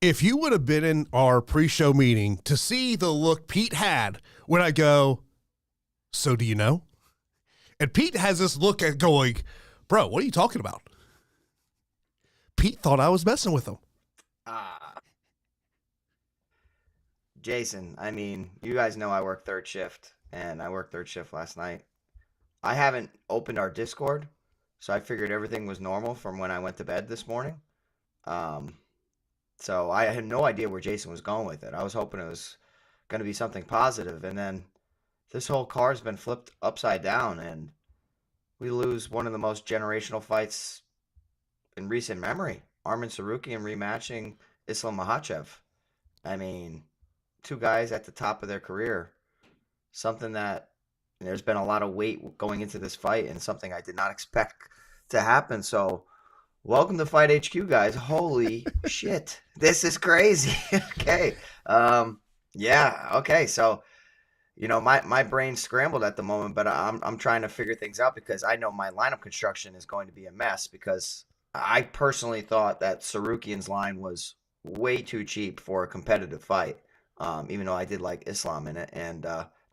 If you would have been in our pre-show meeting to see the look Pete had when I go, so do you know? And Pete has this look at going, bro, what are you talking about? Pete thought I was messing with him. Jason, I mean, you guys know I work third shift, and I worked third shift last night. I haven't opened our Discord, so I figured everything was normal from when I went to bed this morning. So I had no idea where Jason was going with it. I was hoping it was going to be something positive, and then this whole card's been flipped upside down, and we lose one of the most generational fights in recent memory. Arman Tsarukyan rematching Islam Makhachev. I mean, two guys at the top of their career. Something that there's been a lot of weight going into this fight, and something I did not expect to happen. So, welcome to Fight HQ, guys. Holy shit, this is crazy. Okay, yeah, okay. So, you know, my brain's scrambled at the moment, but I'm trying to figure things out because I know my lineup construction is going to be a mess because I personally thought that Tsarukyan's line was way too cheap for a competitive fight. Even though I did like Islam in it, and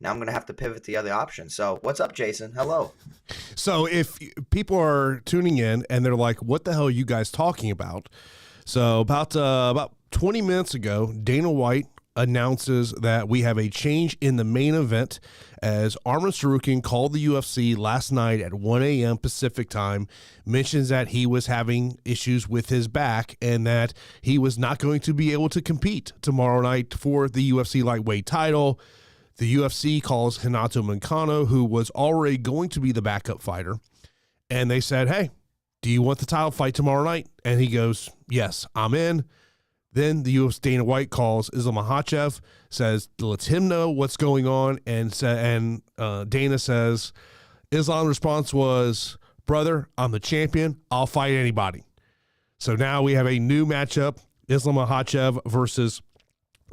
now I'm going to have to pivot to the other option. So what's up, Jason? Hello. So if people are tuning in and they're like, what the hell are you guys talking about? So about 20 minutes ago, Dana White announces that we have a change in the main event as Arman Tsarukyan called the UFC last night at 1 a.m. Pacific time, mentions that he was having issues with his back and that he was not going to be able to compete tomorrow night for the UFC lightweight title. The UFC calls Renato Moicano, who was already going to be the backup fighter, and they said, hey, do you want the title fight tomorrow night? And he goes, yes, I'm in. Then the UFC Dana White calls Islam Makhachev, says, lets him know what's going on, and Dana says, Islam's response was, brother, I'm the champion. I'll fight anybody. So now we have a new matchup, Islam Makhachev versus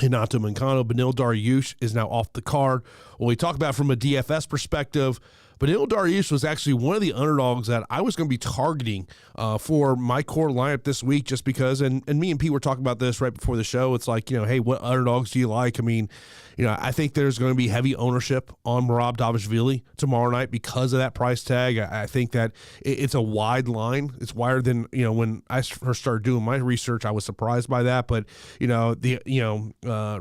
Renato Moicano. Beneil Dariush is now off the card. When we talk about from a DFS perspective, Beneil Dariush was actually one of the underdogs that I was going to be targeting for my core lineup this week just because, and me and Pete were talking about this right before the show. It's like, you know, hey, what underdogs do you like? I mean, you know, I think there's going to be heavy ownership on Merab Dvalishvili tomorrow night because of that price tag. I think that it's a wide line. It's wider than, you know, when I first started doing my research, I was surprised by that. But, you know,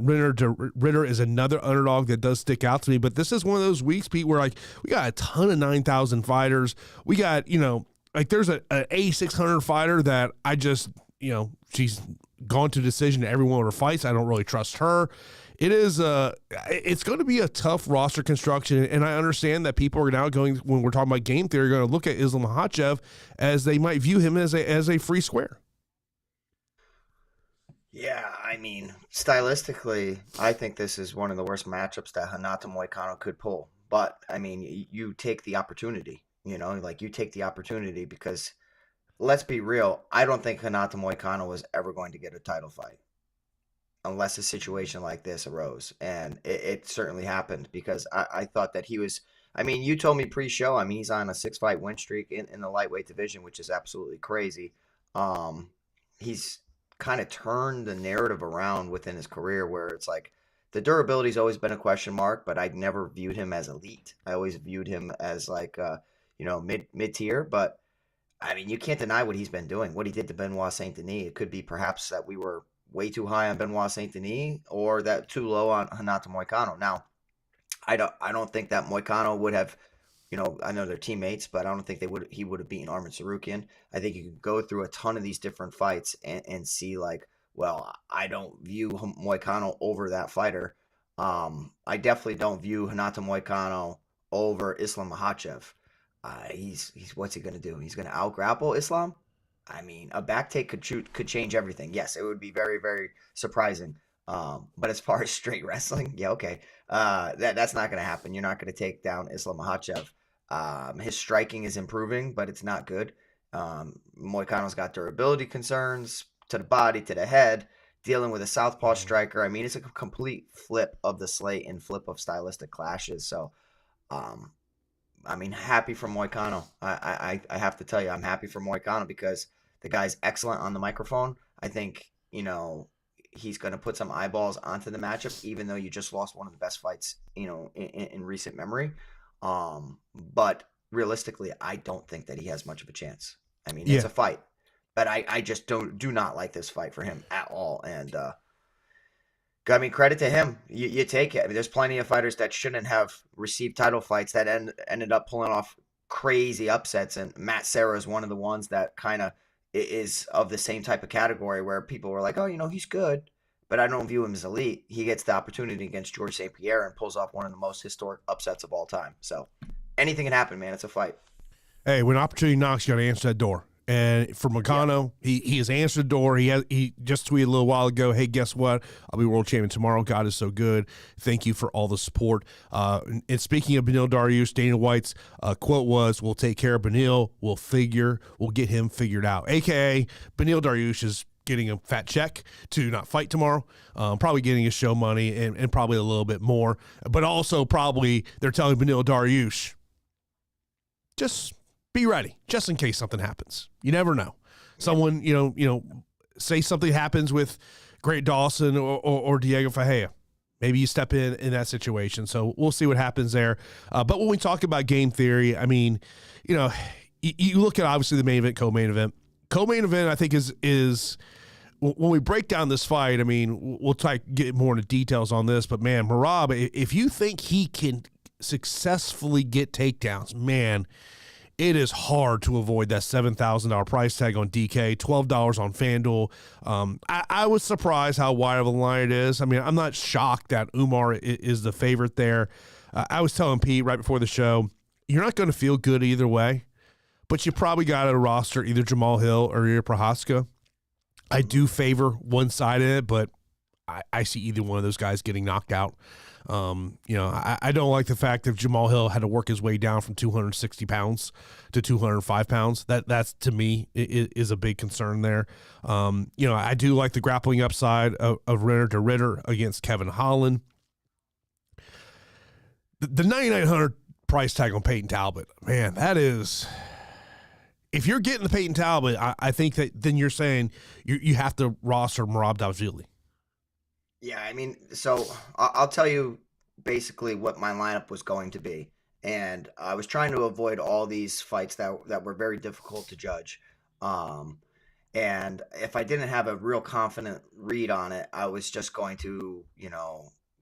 Ritter is another underdog that does stick out to me. But this is one of those weeks, Pete, where like we got a ton of 9,000 fighters. We got, you know, like there's an A600 fighter that I just, you know, she's gone to decision to every one of her fights. I don't really trust her. It is it's going to be a tough roster construction, and I understand that people are now going, when we're talking about game theory, going to look at Islam Makhachev as they might view him as a free square. Yeah, I mean, stylistically, I think this is one of the worst matchups that Renato Moicano could pull. But, I mean, you take the opportunity, you know, like you take the opportunity because, let's be real, I don't think Renato Moicano was ever going to get a title fight unless a situation like this arose. And it certainly happened because I thought that he was, I mean, you told me pre-show, I mean, he's on a 6-fight win streak in the lightweight division, which is absolutely crazy. He's kind of turned the narrative around within his career where it's like the durability's always been a question mark, but I'd never viewed him as elite. I always viewed him as like, you know, mid-tier, but I mean, you can't deny what he's been doing, what he did to Benoit Saint Denis. It could be perhaps that we were way too high on Benoit Saint Denis or that too low on Renato Moicano. Now, I don't think that Moicano would have, you know, I know they're teammates, but I don't think he would have beaten Arman Tsarukyan. I think you could go through a ton of these different fights and see like, well, I don't view Moicano over that fighter. I definitely don't view Renato Moicano over Islam Makhachev. He's what's he gonna do? He's gonna out-grapple Islam? I mean, a back take could change everything. Yes, it would be very, very surprising. But as far as straight wrestling, yeah, okay. That's not going to happen. You're not going to take down Islam Makhachev. His striking is improving, but it's not good. Moicano's got durability concerns to the body, to the head, dealing with a southpaw striker. I mean, it's a complete flip of the slate and flip of stylistic clashes. So, I mean, happy for Moicano. I have to tell you, I'm happy for Moicano because the guy's excellent on the microphone. I think, you know, he's going to put some eyeballs onto the matchup, even though you just lost one of the best fights, in recent memory. But realistically, I don't think that he has much of a chance. I mean, it's a fight, but I just do not like this fight for him at all. And I mean, credit to him. You take it. I mean, there's plenty of fighters that shouldn't have received title fights that ended up pulling off crazy upsets, and Matt Serra is one of the ones that kind of is of the same type of category where people were like, oh, he's good, but I don't view him as elite. He gets the opportunity against Georges St. Pierre and pulls off one of the most historic upsets of all time. So anything can happen, man. It's a fight. Hey, when opportunity knocks, you got to answer that door. And for Moicano, he has answered the door. He just tweeted a little while ago, hey, guess what? I'll be world champion tomorrow. God is so good. Thank you for all the support. And speaking of Beneil Dariush, Dana White's quote was, we'll take care of Beneil. We'll get him figured out. AKA, Beneil Dariush is getting a fat check to not fight tomorrow, probably getting his show money and probably a little bit more. But also probably they're telling Beneil Dariush, just be ready, just in case something happens. You never know. Someone, say something happens with Great Dawson or Diego Ferreira. Maybe you step in that situation. So we'll see what happens there. But when we talk about game theory, I mean, you look at obviously the main event, co-main event. Co-main event, I think, is when we break down this fight, I mean, we'll try to get more into details on this. But, man, Merab, if you think he can successfully get takedowns, man, it is hard to avoid that $7,000 price tag on DK, $12 on FanDuel. I was surprised how wide of a line it is. I mean, I'm not shocked that Umar is the favorite there. I was telling Pete right before the show, you're not going to feel good either way, but you probably got to roster either Jamahal Hill or either Prochazka. I do favor one side in it, but I see either one of those guys getting knocked out. I don't like the fact that Jamahal Hill had to work his way down from 260 pounds to 205 pounds. That's to me is a big concern there. I do like the grappling upside of Reinier to Ritter against Kevin Holland. The $9,900 price tag on Payton Talbott, man, that is. If you're getting the Payton Talbott, I think that then you're saying you have to roster Merab Dvalishvili. Yeah, I mean, so I'll tell you basically what my lineup was going to be. And I was trying to avoid all these fights that were very difficult to judge. And if I didn't have a real confident read on it, I was just going to,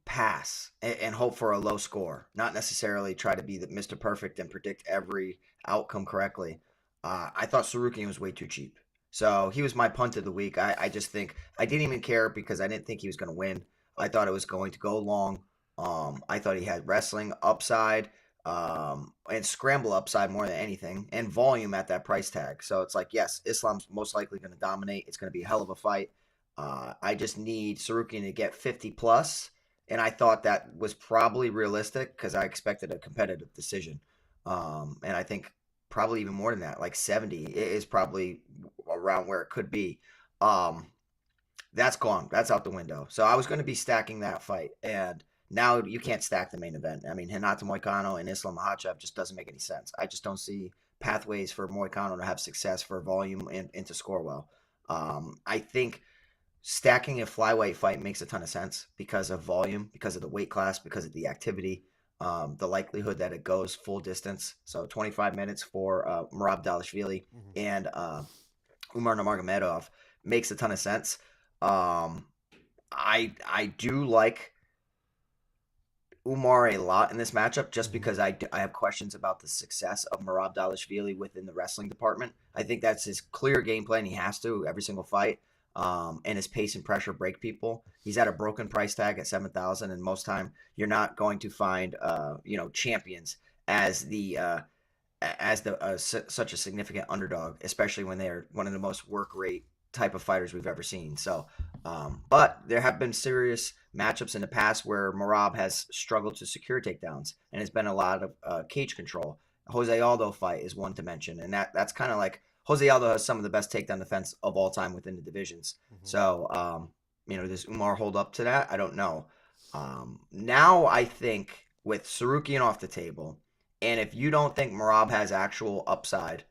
pass and hope for a low score, not necessarily try to be the Mr. Perfect and predict every outcome correctly. I thought Serghei was way too cheap. So he was my punt of the week. I just think I didn't even care because I didn't think he was going to win. I thought it was going to go long. I thought he had wrestling upside and scramble upside more than anything, and volume at that price tag. So it's like, yes, Islam's most likely going to dominate. It's going to be a hell of a fight. I just need Serghei to get 50 plus, and I thought that was probably realistic because I expected a competitive decision. And I think probably even more than that, like 70 is probably around where it could be. That's gone. That's out the window. So I was going to be stacking that fight, and now you can't stack the main event. I mean, Renato Moicano and Islam Makhachev just doesn't make any sense. I just don't see pathways for Moicano to have success for volume and to score well. I think stacking a flyweight fight makes a ton of sense because of volume, because of the weight class, because of the activity. The likelihood that it goes full distance. So 25 minutes for Merab Dvalishvili and Umar Nurmagomedov makes a ton of sense. I do like Umar a lot in this matchup just because I have questions about the success of Merab Dvalishvili within the wrestling department. I think that's his clear game plan. He has to every single fight. And his pace and pressure break people. He's at a broken price tag at 7,000, and most time you're not going to find champions as such a significant underdog, especially when they're one of the most work rate type of fighters we've ever seen. So, but there have been serious matchups in the past where Merab has struggled to secure takedowns, and it's been a lot of cage control. Jose Aldo fight is one to mention, and that's kind of like. Jose Aldo has some of the best takedown defense of all time within the divisions. So, does Umar hold up to that? I don't know. Now I think with Serghei off the table, and if you don't think Merab has actual upside,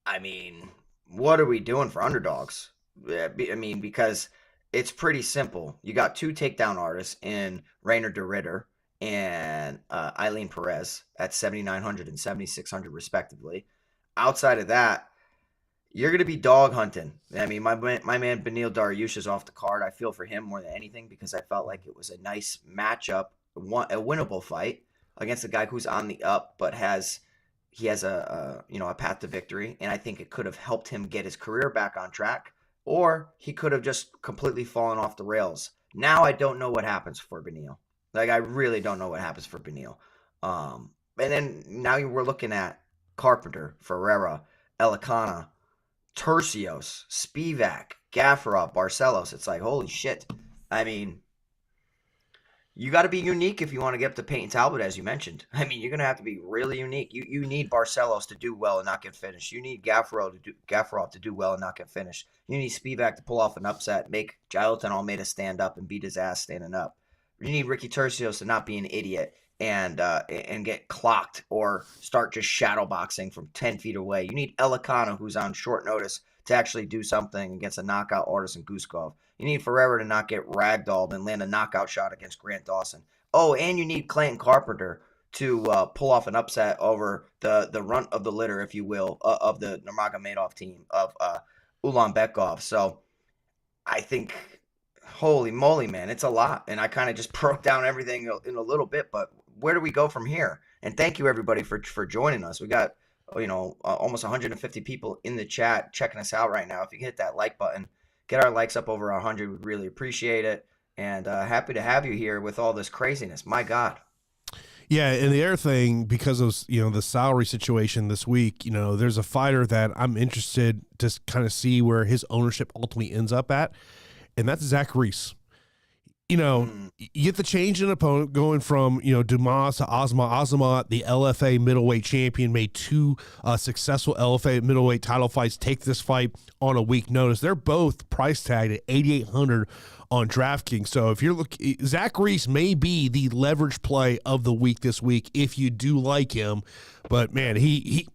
I mean, what are we doing for underdogs? I mean, because it's pretty simple. You got two takedown artists in Reinier and Eileen Perez at 7,900 and 7,600 respectively. Outside of that, you're going to be dog hunting. I mean, my man Beneil Dariush is off the card. I feel for him more than anything because I felt like it was a nice matchup, a winnable fight against a guy who's on the up, but he has a path to victory, and I think it could have helped him get his career back on track, or he could have just completely fallen off the rails. Now I don't know what happens for Beneil. Like, I really don't know what happens for Beneil. And then now we're looking at Carpenter, Ferreira, Elekana, Tercios, Spivac, Gafarov, Barcelos. It's like, holy shit. I mean, you got to be unique if you want to get up to Payton Talbott, as you mentioned. I mean, you're going to have to be really unique. You need Barcelos to do well and not get finished. You need Gafarov to do well and not get finished. You need Spivac to pull off an upset, make Jailton Almeida stand up and beat his ass standing up. You need Ricky Tercios to not be an idiot and get clocked or start just shadow boxing from 10 feet away. You need Elekana, who's on short notice, to actually do something against a knockout artist in Guskov. You need Ferreira to not get ragdolled and land a knockout shot against Grant Dawson. Oh, and you need Clayton Carpenter to pull off an upset over the runt of the litter, if you will, of the Nurmagomedov team of Bekoev. So I think, holy moly, man, it's a lot. And I kind of just broke down everything in a little bit, but where do we go from here? And thank you, everybody, for joining us. We got, almost 150 people in the chat checking us out right now. If you hit that like button, get our likes up over 100, we'd really appreciate it. And happy to have you here with all this craziness. My God. Yeah, and the other thing, because of the salary situation this week, there's a fighter that I'm interested to kind of see where his ownership ultimately ends up at, and that's Zachary. You get the change in opponent going from, Dumas to Azamat. Azamat, the LFA middleweight champion, made two successful LFA middleweight title fights. Take this fight on a week notice. They're both price tagged at $8,800 on DraftKings. So if you're looking, Zach Reese may be the leverage play of the week this week if you do like him. But man, he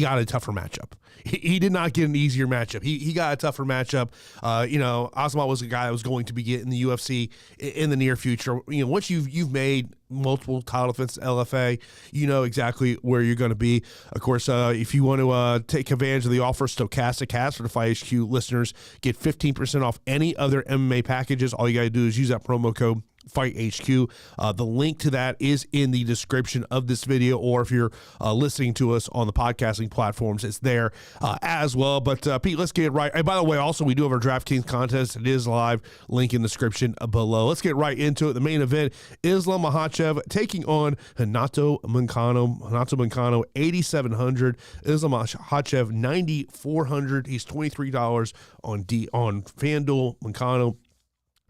got a tougher matchup. He did not get an easier matchup. He got a tougher matchup. Azamat was a guy that was going to be getting the UFC in the near future. Once you've made multiple title defenses LFA, you know exactly where you're going to be. Of course, if you want to take advantage of the offer, Stochastic has for the Fight HQ listeners, get 15% off any other MMA packages. All you got to do is use that promo code Fight HQ. The link to that is in the description of this video, or if you're listening to us on the podcasting platforms, it's there as well. But Pete, let's get it right. And by the way, also, we do have our DraftKings contest. It is live. Link in the description below. Let's get right into it. The main event, Islam Makhachev taking on Renato Moicano. Renato Moicano, 8,700. Islam Makhachev, 9,400. He's $23 on FanDuel. Moicano,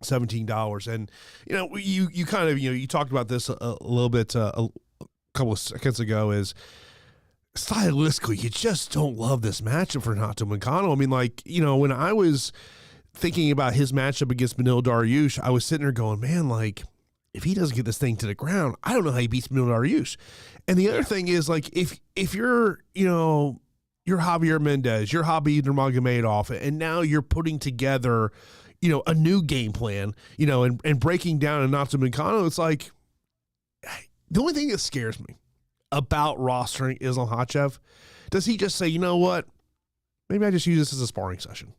$17. And you kind of you talked about this a little bit a couple of seconds ago, is stylistically you just don't love this matchup for Renato Moicano. I mean, when I was thinking about his matchup against Beneil Dariush, I was sitting there going, man, like, if he doesn't get this thing to the ground, I don't know how he beats Beneil Dariush. And the other thing is, like, if you're you're Javier Mendez, you're Habib Nurmagomedov, and now you're putting together a new game plan, and breaking down Renato Moicano, it's like, the only thing that scares me about rostering Islam Makhachev, does he just say, you know what, maybe I just use this as a sparring session?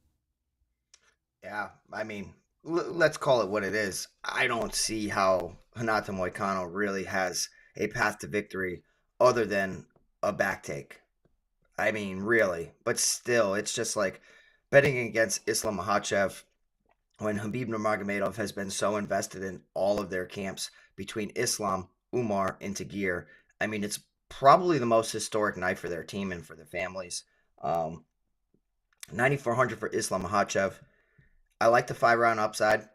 Yeah, I mean, let's call it what it is. I don't see how Renato Moicano really has a path to victory other than a back take. I mean, really. But still, it's just like betting against Islam Makhachev when Habib Nurmagomedov has been so invested in all of their camps between Islam, Umar, and Tagir. I mean, it's probably the most historic night for their team and for their families. 9,400 for Islam Makhachev. I like the 5-round upside.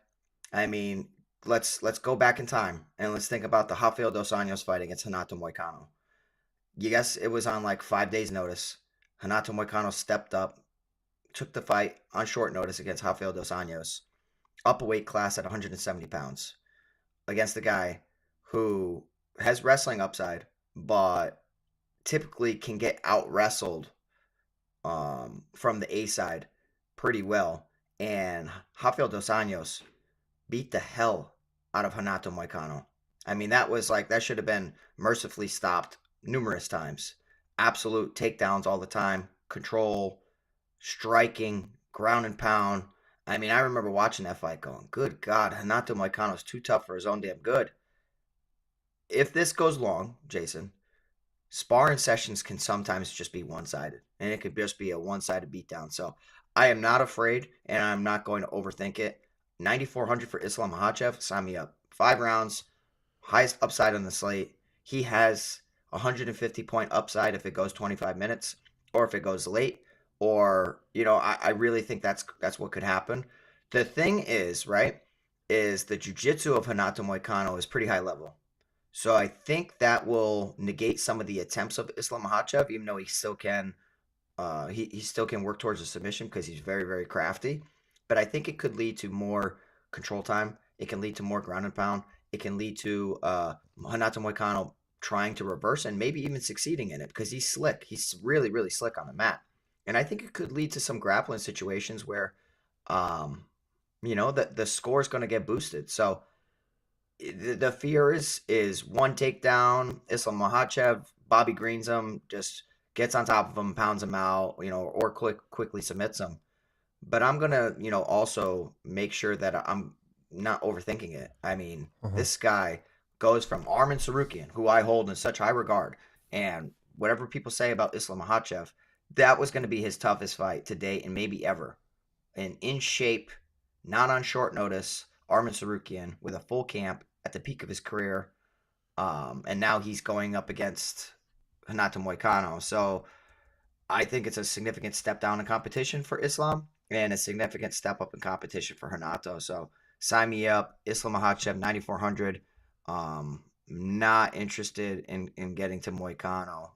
I mean, let's go back in time and let's think about the Rafael dos Anjos fight against Renato Moicano. Yes, it was on like 5 days' notice. Renato Moicano stepped up, took the fight on short notice against Rafael dos Anjos, up a weight class at 170 pounds, against a guy who has wrestling upside, but typically can get out-wrestled from the A side pretty well. and Rafael dos Anjos beat the hell out of Renato Moicano. I mean, that should have been mercifully stopped numerous times. Absolute takedowns all the time, control, striking, ground and pound. I mean, I remember watching that fight going, good God, Renato Moicano's too tough for his own damn good. If this goes long, Jason, sparring sessions can sometimes just be one-sided, and it could just be a one-sided beatdown. So I am not afraid, and I'm not going to overthink it. 9,400 for Islam Makhachev, sign me up. 5 rounds, highest upside on the slate. He has 150-point upside if it goes 25 minutes, or if it goes late, or I really think that's what could happen. The thing is, right, is the jiu-jitsu of Renato Moicano is pretty high level. So I think that will negate some of the attempts of Islam Makhachev, even though he still can he still can work towards a submission because he's very, very crafty. But I think it could lead to more control time. It can lead to more ground and pound. It can lead to Renato Moicano trying to reverse and maybe even succeeding in it because he's slick. He's really, really slick on the mat. And I think it could lead to some grappling situations where, the score is going to get boosted. So the fear is one takedown. Islam Makhachev, Bobby greens him, just gets on top of him, pounds him out, or quickly submits him. But I'm gonna, also make sure that I'm not overthinking it. I mean, this guy goes from Arman Tsarukyan, who I hold in such high regard, and whatever people say about Islam Makhachev, that was going to be his toughest fight to date and maybe ever. And in shape, not on short notice, Arman Tsarukyan with a full camp at the peak of his career. And now he's going up against Renato Moicano. So I think it's a significant step down in competition for Islam and a significant step up in competition for Renato. So sign me up. Islam Makhachev, 9,400. Not interested in getting to Moicano.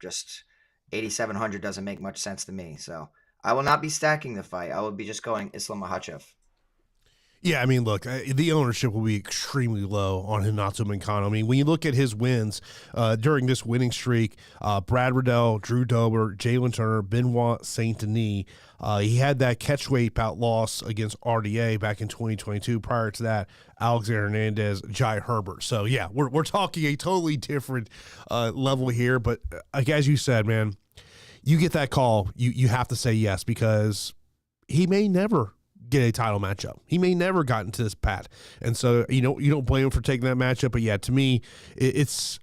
Just 8,700 doesn't make much sense to me. So I will not be stacking the fight. I will be just going Islam Makhachev. Yeah, I mean, look, the ownership will be extremely low on Renato Moicano. I mean, when you look at his wins during this winning streak, Brad Riddell, Drew Dober, Jalen Turner, Benoit Saint Denis, he had that catchweight bout loss against RDA back in 2022. Prior to that, Alexander Hernandez, Jai Herbert. So, yeah, we're talking a totally different level here. But as you said, man, you get that call, you have to say yes because he may never get a title matchup. He may never got into this path. And so, you don't blame him for taking that matchup. But yeah, to me,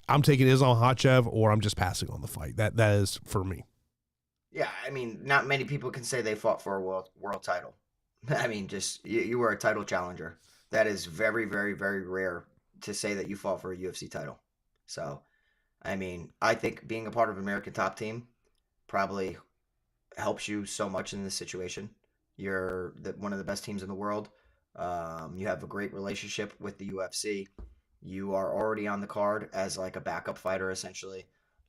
I'm taking Islam Makhachev or I'm just passing on the fight. That is for me. Yeah, I mean, not many people can say they fought for a world title. I mean, just you were a title challenger. That is very, very, very rare to say that you fought for a UFC title. So, I mean, I think being a part of American Top Team probably helps you so much in this situation. You're one of the best teams in the world. You have a great relationship with the UFC. You are already on the card as like a backup fighter, essentially.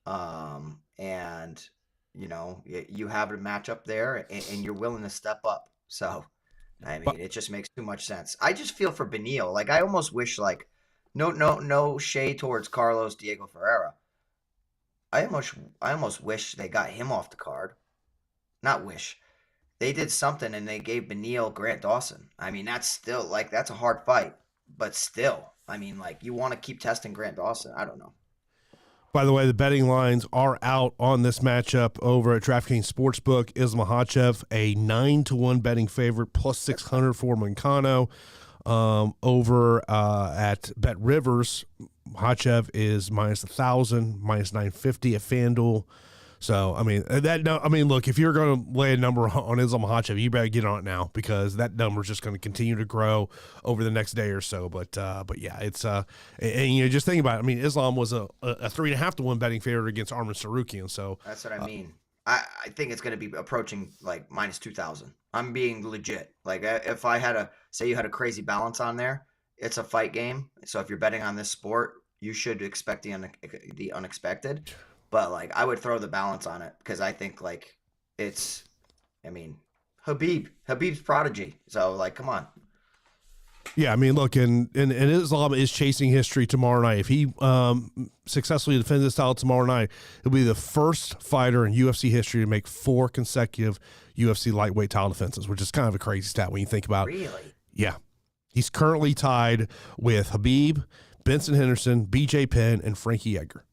And, you have a matchup there and you're willing to step up. So, I mean, it just makes too much sense. I just feel for Beneil. Like, I almost wish, like, no shade towards Carlos Diego Ferreira. I almost wish they got him off the card. Not wish. They did something and they gave Beneil Grant Dawson. I mean, that's still like that's a hard fight, but still, I mean, like you want to keep testing Grant Dawson. I don't know. By the way, the betting lines are out on this matchup over at DraftKings Sportsbook. Islam Makhachev, a 9-1 betting favorite, plus 600 for Moicano. Over at Bet Rivers, Makhachev is minus 1,000, minus 950 at FanDuel. So, I mean, look, if you're going to lay a number on Islam Makhachev, you better get on it now because that number is just going to continue to grow over the next day or so. But yeah, it's and just think about it. I mean, Islam was a 3.5-1 betting favorite against Arman Tsarukyan. So that's what I mean. I think it's going to be approaching like minus 2,000. I'm being legit. Like if I had you had a crazy balance on there, it's a fight game. So if you're betting on this sport, you should expect the unexpected. But, like, I would throw the balance on it because I think, like, Habib's prodigy. So, like, come on. Yeah, I mean, look, and Islam is chasing history tomorrow night. If he successfully defends his title tomorrow night, he'll be the first fighter in UFC history to make 4 consecutive UFC lightweight title defenses, which is kind of a crazy stat when you think about it. Really? Yeah. He's currently tied with Khabib, Benson Henderson, BJ Penn, and Frankie Edgar.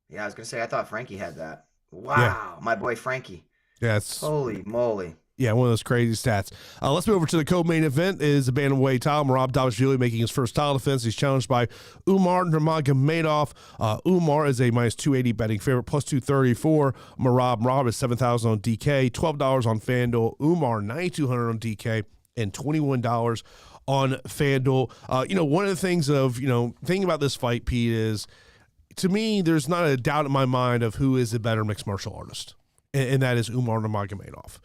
Yeah, I was going to say, I thought Frankie had that. Wow, my boy Frankie. Yeah, it's Holy moly. Yeah, one of those crazy stats. Let's move over to the co-main event. Is a bantamweight title. Merab Dvalishvili making his first title defense. He's challenged by Umar Nurmagomedov. Umar is a minus 280 betting favorite, plus 234. Merab is 7,000 on DK, $12 on FanDuel. Umar 9,200 on DK, and $21 on FanDuel. One of the things of thinking about this fight, Pete, is to me there's not a doubt in my mind of who is the better mixed martial artist, and that is Umar Nurmagomedov.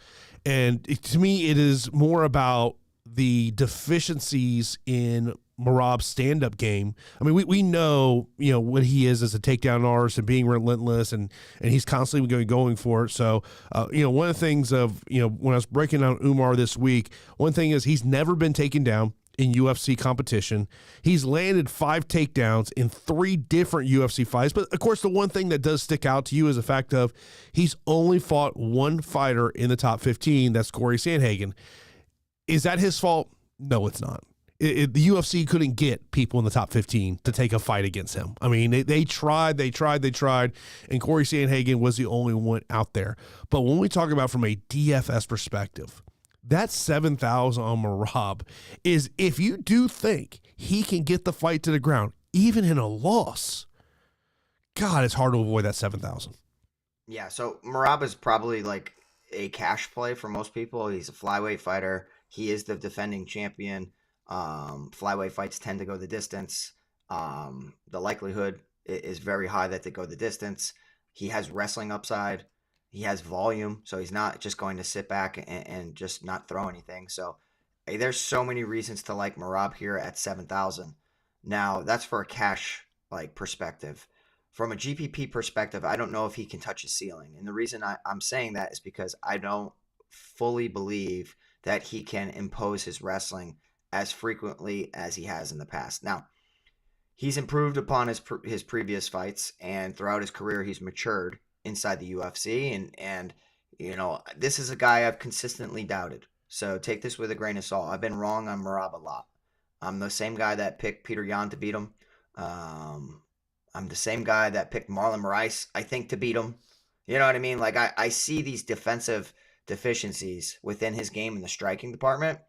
And to me, it is more about the deficiencies in Merab's stand-up game. I mean, we know, what he is as a takedown artist and being relentless, and he's constantly going for it. So, one of the things of, when I was breaking down Umar this week, one thing is he's never been taken down in UFC competition. He's landed 5 takedowns in 3 different UFC fights. But of course, the one thing that does stick out to you is the fact of he's only fought 1 fighter in the top 15. That's Corey Sandhagen. Is that his fault? No, it's not. The UFC couldn't get people in the top 15 to take a fight against him. I mean, they tried, and Corey Sandhagen was the only one out there. But when we talk about from a DFS perspective, that 7,000 on Merab is if you do think he can get the fight to the ground, even in a loss, God, it's hard to avoid that 7,000. Yeah, so Merab is probably like a cash play for most people. He's a flyweight fighter. He is the defending champion. Flyweight fights tend to go the distance. The likelihood is very high that they go the distance. He has wrestling upside. He has volume, so he's not just going to sit back and just not throw anything. So there's so many reasons to like Merab here at 7,000. Now, that's for a cash perspective. From a GPP perspective, I don't know if he can touch his ceiling. And the reason I'm saying that is because I don't fully believe that he can impose his wrestling as frequently as he has in the past. Now, he's improved upon his previous fights, and throughout his career, he's matured inside the UFC, and this is a guy I've consistently doubted. So take this with a grain of salt. I've been wrong on Merab a lot. I'm the same guy that picked Peter Yan to beat him. I'm the same guy that picked Marlon Moraes, I think, to beat him. You know what I mean? I see these defensive deficiencies within his game in the striking department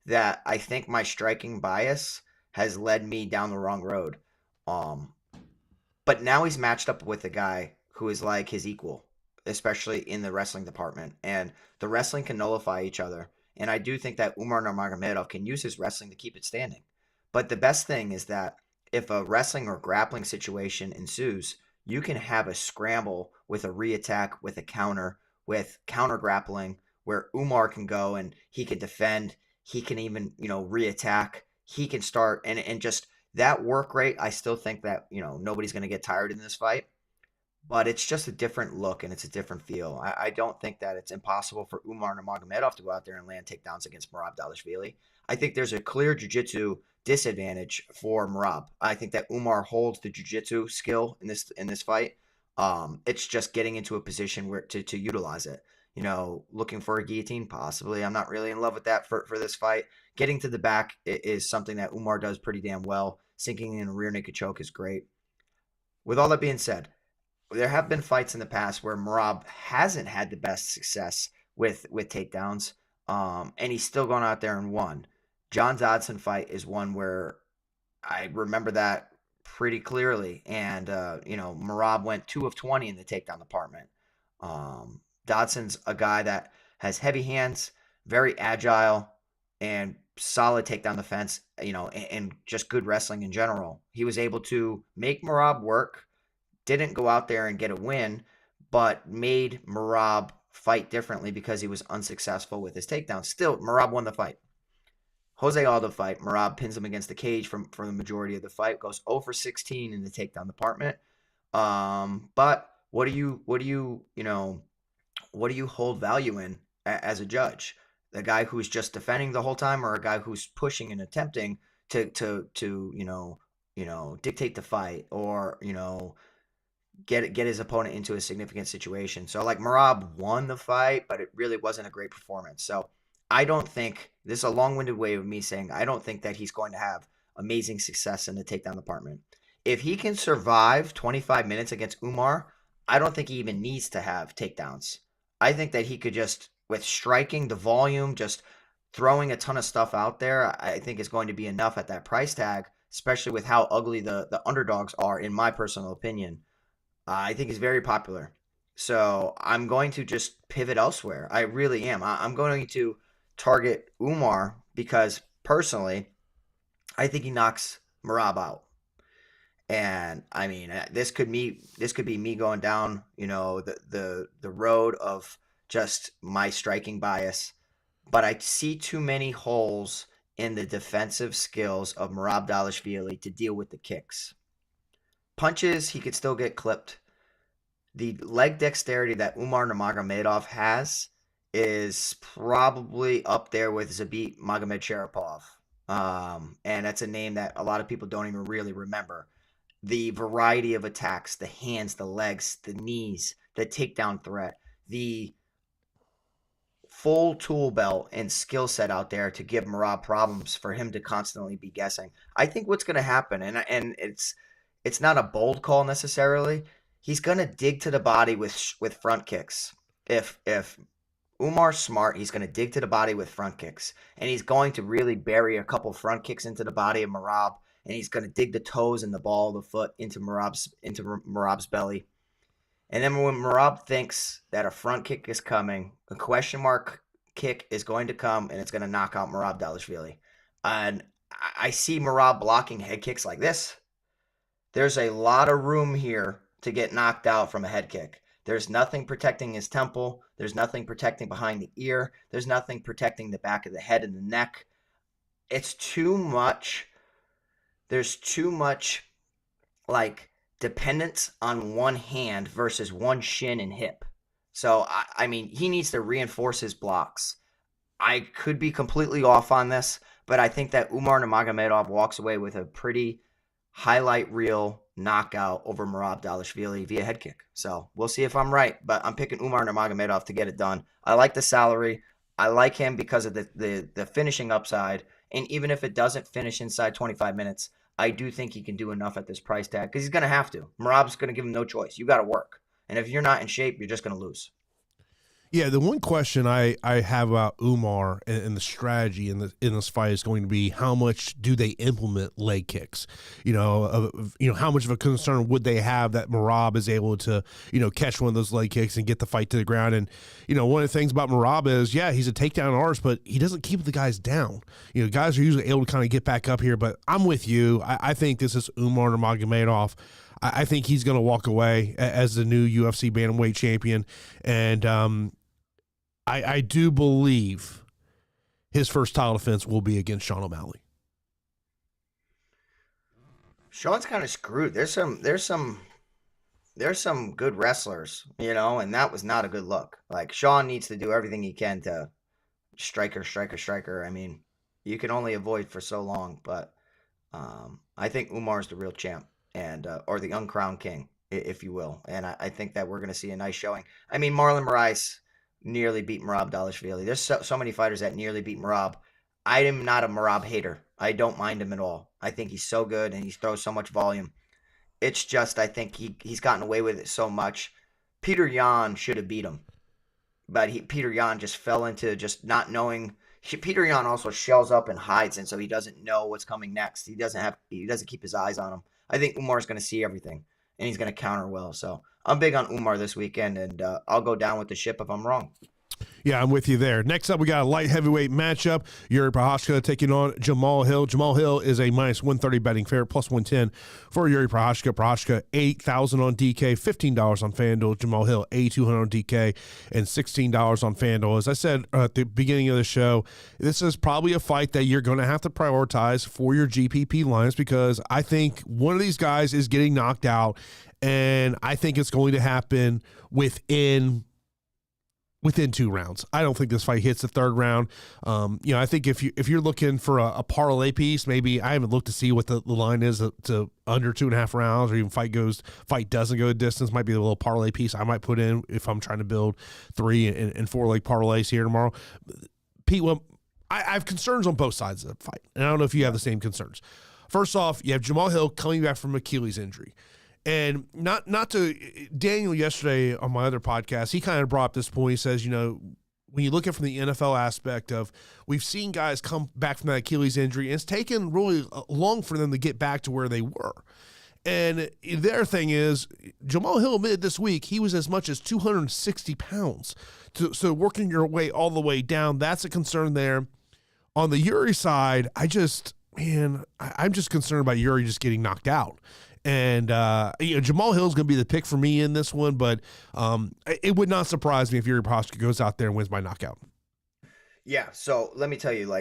that I think my striking bias has led me down the wrong road. But now he's matched up with a guy who is like his equal, especially in the wrestling department. And the wrestling can nullify each other. And I do think that Umar Nurmagomedov can use his wrestling to keep it standing. But the best thing is that if a wrestling or grappling situation ensues, you can have a scramble with a reattack, with a counter, with counter grappling, where Umar can go and he can defend. He can even, reattack. He can start. And just that work rate, I still think that, nobody's going to get tired in this fight. But it's just a different look and it's a different feel. I don't think that it's impossible for Umar Nurmagomedov to go out there and land takedowns against Merab Dvalishvili. I think there's a clear jiu-jitsu disadvantage for Merab. I think that Umar holds the jiu-jitsu skill in this fight. It's just getting into a position where to utilize it. Looking for a guillotine, possibly. I'm not really in love with that for this fight. Getting to the back is something that Umar does pretty damn well. Sinking in a rear naked choke is great. With all that being said, there have been fights in the past where Merab hasn't had the best success with takedowns, and he's still gone out there and won. John Dodson fight is one where I remember that pretty clearly, and Merab went 2 of 20 in the takedown department. Dodson's a guy that has heavy hands, very agile, and solid takedown defense, and just good wrestling in general. He was able to make Merab work. Didn't go out there and get a win, but made Merab fight differently because he was unsuccessful with his takedown. Still, Merab won the fight. Jose Aldo fight, Merab pins him against the cage for the majority of the fight, goes 0 for 16 in the takedown department. But what do you hold value in as a judge? A guy who's just defending the whole time, or a guy who's pushing and attempting to dictate the fight, or get his opponent into a significant situation. So like Merab won the fight, but it really wasn't a great performance. So I don't think this is a long-winded way of me saying I don't think that he's going to have amazing success in the takedown department. If he can survive 25 minutes against Umar, I don't think he even needs to have takedowns. I think that he could just, with striking, the volume, just throwing a ton of stuff out there, I think is going to be enough at that price tag, especially with how ugly the underdogs are, in my personal opinion. I think he's very popular. So I'm going to just pivot elsewhere. I really am. I'm going to target Umar because, personally, I think he knocks Merab out. And I mean, this could be me going down, the road of just my striking bias, but I see too many holes in the defensive skills of Merab Dvalishvili to deal with the kicks. Punches, he could still get clipped. The leg dexterity that Umar Nurmagomedov has is probably up there with Zabit Magomedsharipov. And that's a name that a lot of people don't even really remember. The variety of attacks, the hands, the legs, the knees, the takedown threat, the full tool belt and skill set out there to give Merab problems for him to constantly be guessing. I think what's going to happen, and it's not a bold call necessarily, he's going to dig to the body with front kicks. If Umar's smart, he's going to dig to the body with front kicks, and he's going to really bury a couple front kicks into the body of Merab, and he's going to dig the toes and the ball of the foot into Merab's belly. And then when Merab thinks that a front kick is coming, a question mark kick is going to come, and it's going to knock out Merab Dvalishvili. And I see Merab blocking head kicks like this. There's a lot of room here to get knocked out from a head kick. There's nothing protecting his temple. There's nothing protecting behind the ear. There's nothing protecting the back of the head and the neck. It's too much. There's too much dependence on one hand versus one shin and hip. So, I mean, he needs to reinforce his blocks. I could be completely off on this, but I think that Umar Nurmagomedov walks away with a pretty highlight reel knockout over Merab Dvalishvili via head kick. So we'll see if I'm right, but I'm picking Umar Nurmagomedov to get it done. I like the salary. I like him because of the finishing upside. And even if it doesn't finish inside 25 minutes, I do think he can do enough at this price tag because he's going to have to. Merab's going to give him no choice. You got to work. And if you're not in shape, you're just going to lose. Yeah, the one question I have about Umar and the strategy in this fight is going to be how much do they implement leg kicks? How much of a concern would they have that Merab is able to catch one of those leg kicks and get the fight to the ground? And one of the things about Merab is he's a takedown artist, but he doesn't keep the guys down. Guys are usually able to kind of get back up here. But I'm with you. I think this is Umar Nurmagomedov. I think he's going to walk away as the new UFC bantamweight champion, and I do believe his first title defense will be against Sean O'Malley. Sean's kind of screwed. There's some good wrestlers, and that was not a good look. Like, Sean needs to do everything he can to striker. I mean, you can only avoid for so long, but I think Umar's the real champ, and or the uncrowned king, if you will. And I think that we're going to see a nice showing. I mean, Marlon Moraes nearly beat Merab Dvalishvili. There's so many fighters that nearly beat Merab. I am not a Merab hater. I don't mind him at all. I think he's so good and he throws so much volume. It's just I think he's gotten away with it so much. Peter Yan should have beat him. But Peter Yan just fell into just not knowing. Peter Yan also shells up and hides, and so he doesn't know what's coming next. He doesn't keep his eyes on him. I think Umar's going to see everything, and he's going to counter well. So I'm big on Umar this weekend, and I'll go down with the ship if I'm wrong. Yeah, I'm with you there. Next up, we got a light heavyweight matchup. Yuri Prochazka taking on Jamahal Hill. Jamahal Hill is a minus 130 betting favorite, plus 110 for Yuri Prochazka. Prochazka, $8,000 on DK, $15 on FanDuel. Jamahal Hill, $8,200 on DK, and $16 on FanDuel. As I said at the beginning of the show, this is probably a fight that you're going to have to prioritize for your GPP lines because I think one of these guys is getting knocked out, and I think it's going to happen within within 2 rounds. I don't think this fight hits the 3rd round. I think if you're looking for a parlay piece, maybe I haven't looked to see what the line is to under 2.5 rounds, or even fight doesn't go a distance, might be a little parlay piece I might put in if I'm trying to build 3 and 4 leg parlays here tomorrow. Pete, well, I have concerns on both sides of the fight, and I don't know if you have the same concerns. First off, you have Jamahal Hill coming back from Achilles injury. And not to Daniel yesterday on my other podcast, he kind of brought up this point. He says, when you look at it from the NFL aspect of, we've seen guys come back from that Achilles injury, and it's taken really long for them to get back to where they were. And their thing is, Jamahal Hill admitted this week he was as much as 260 pounds. So working your way all the way down, that's a concern there. On the Jiri side, I'm just concerned about Jiri just getting knocked out. And Jamahal Hill's going to be the pick for me in this one, but it would not surprise me if Jiri Prochazka goes out there and wins by knockout. Yeah, so let me tell you,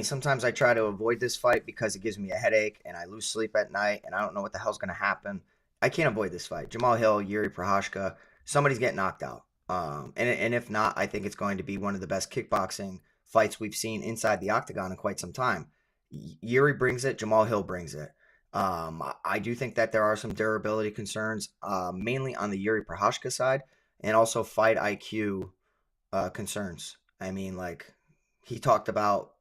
sometimes I try to avoid this fight because it gives me a headache and I lose sleep at night and I don't know what the hell's going to happen. I can't avoid this fight. Jamahal Hill, Jiri Prochazka, somebody's getting knocked out. And if not, I think it's going to be one of the best kickboxing fights we've seen inside the octagon in quite some time. Jiri brings it, Jamahal Hill brings it. I do think that there are some durability concerns, mainly on the Jiri Prochazka side, and also fight IQ concerns. I mean, he talked about,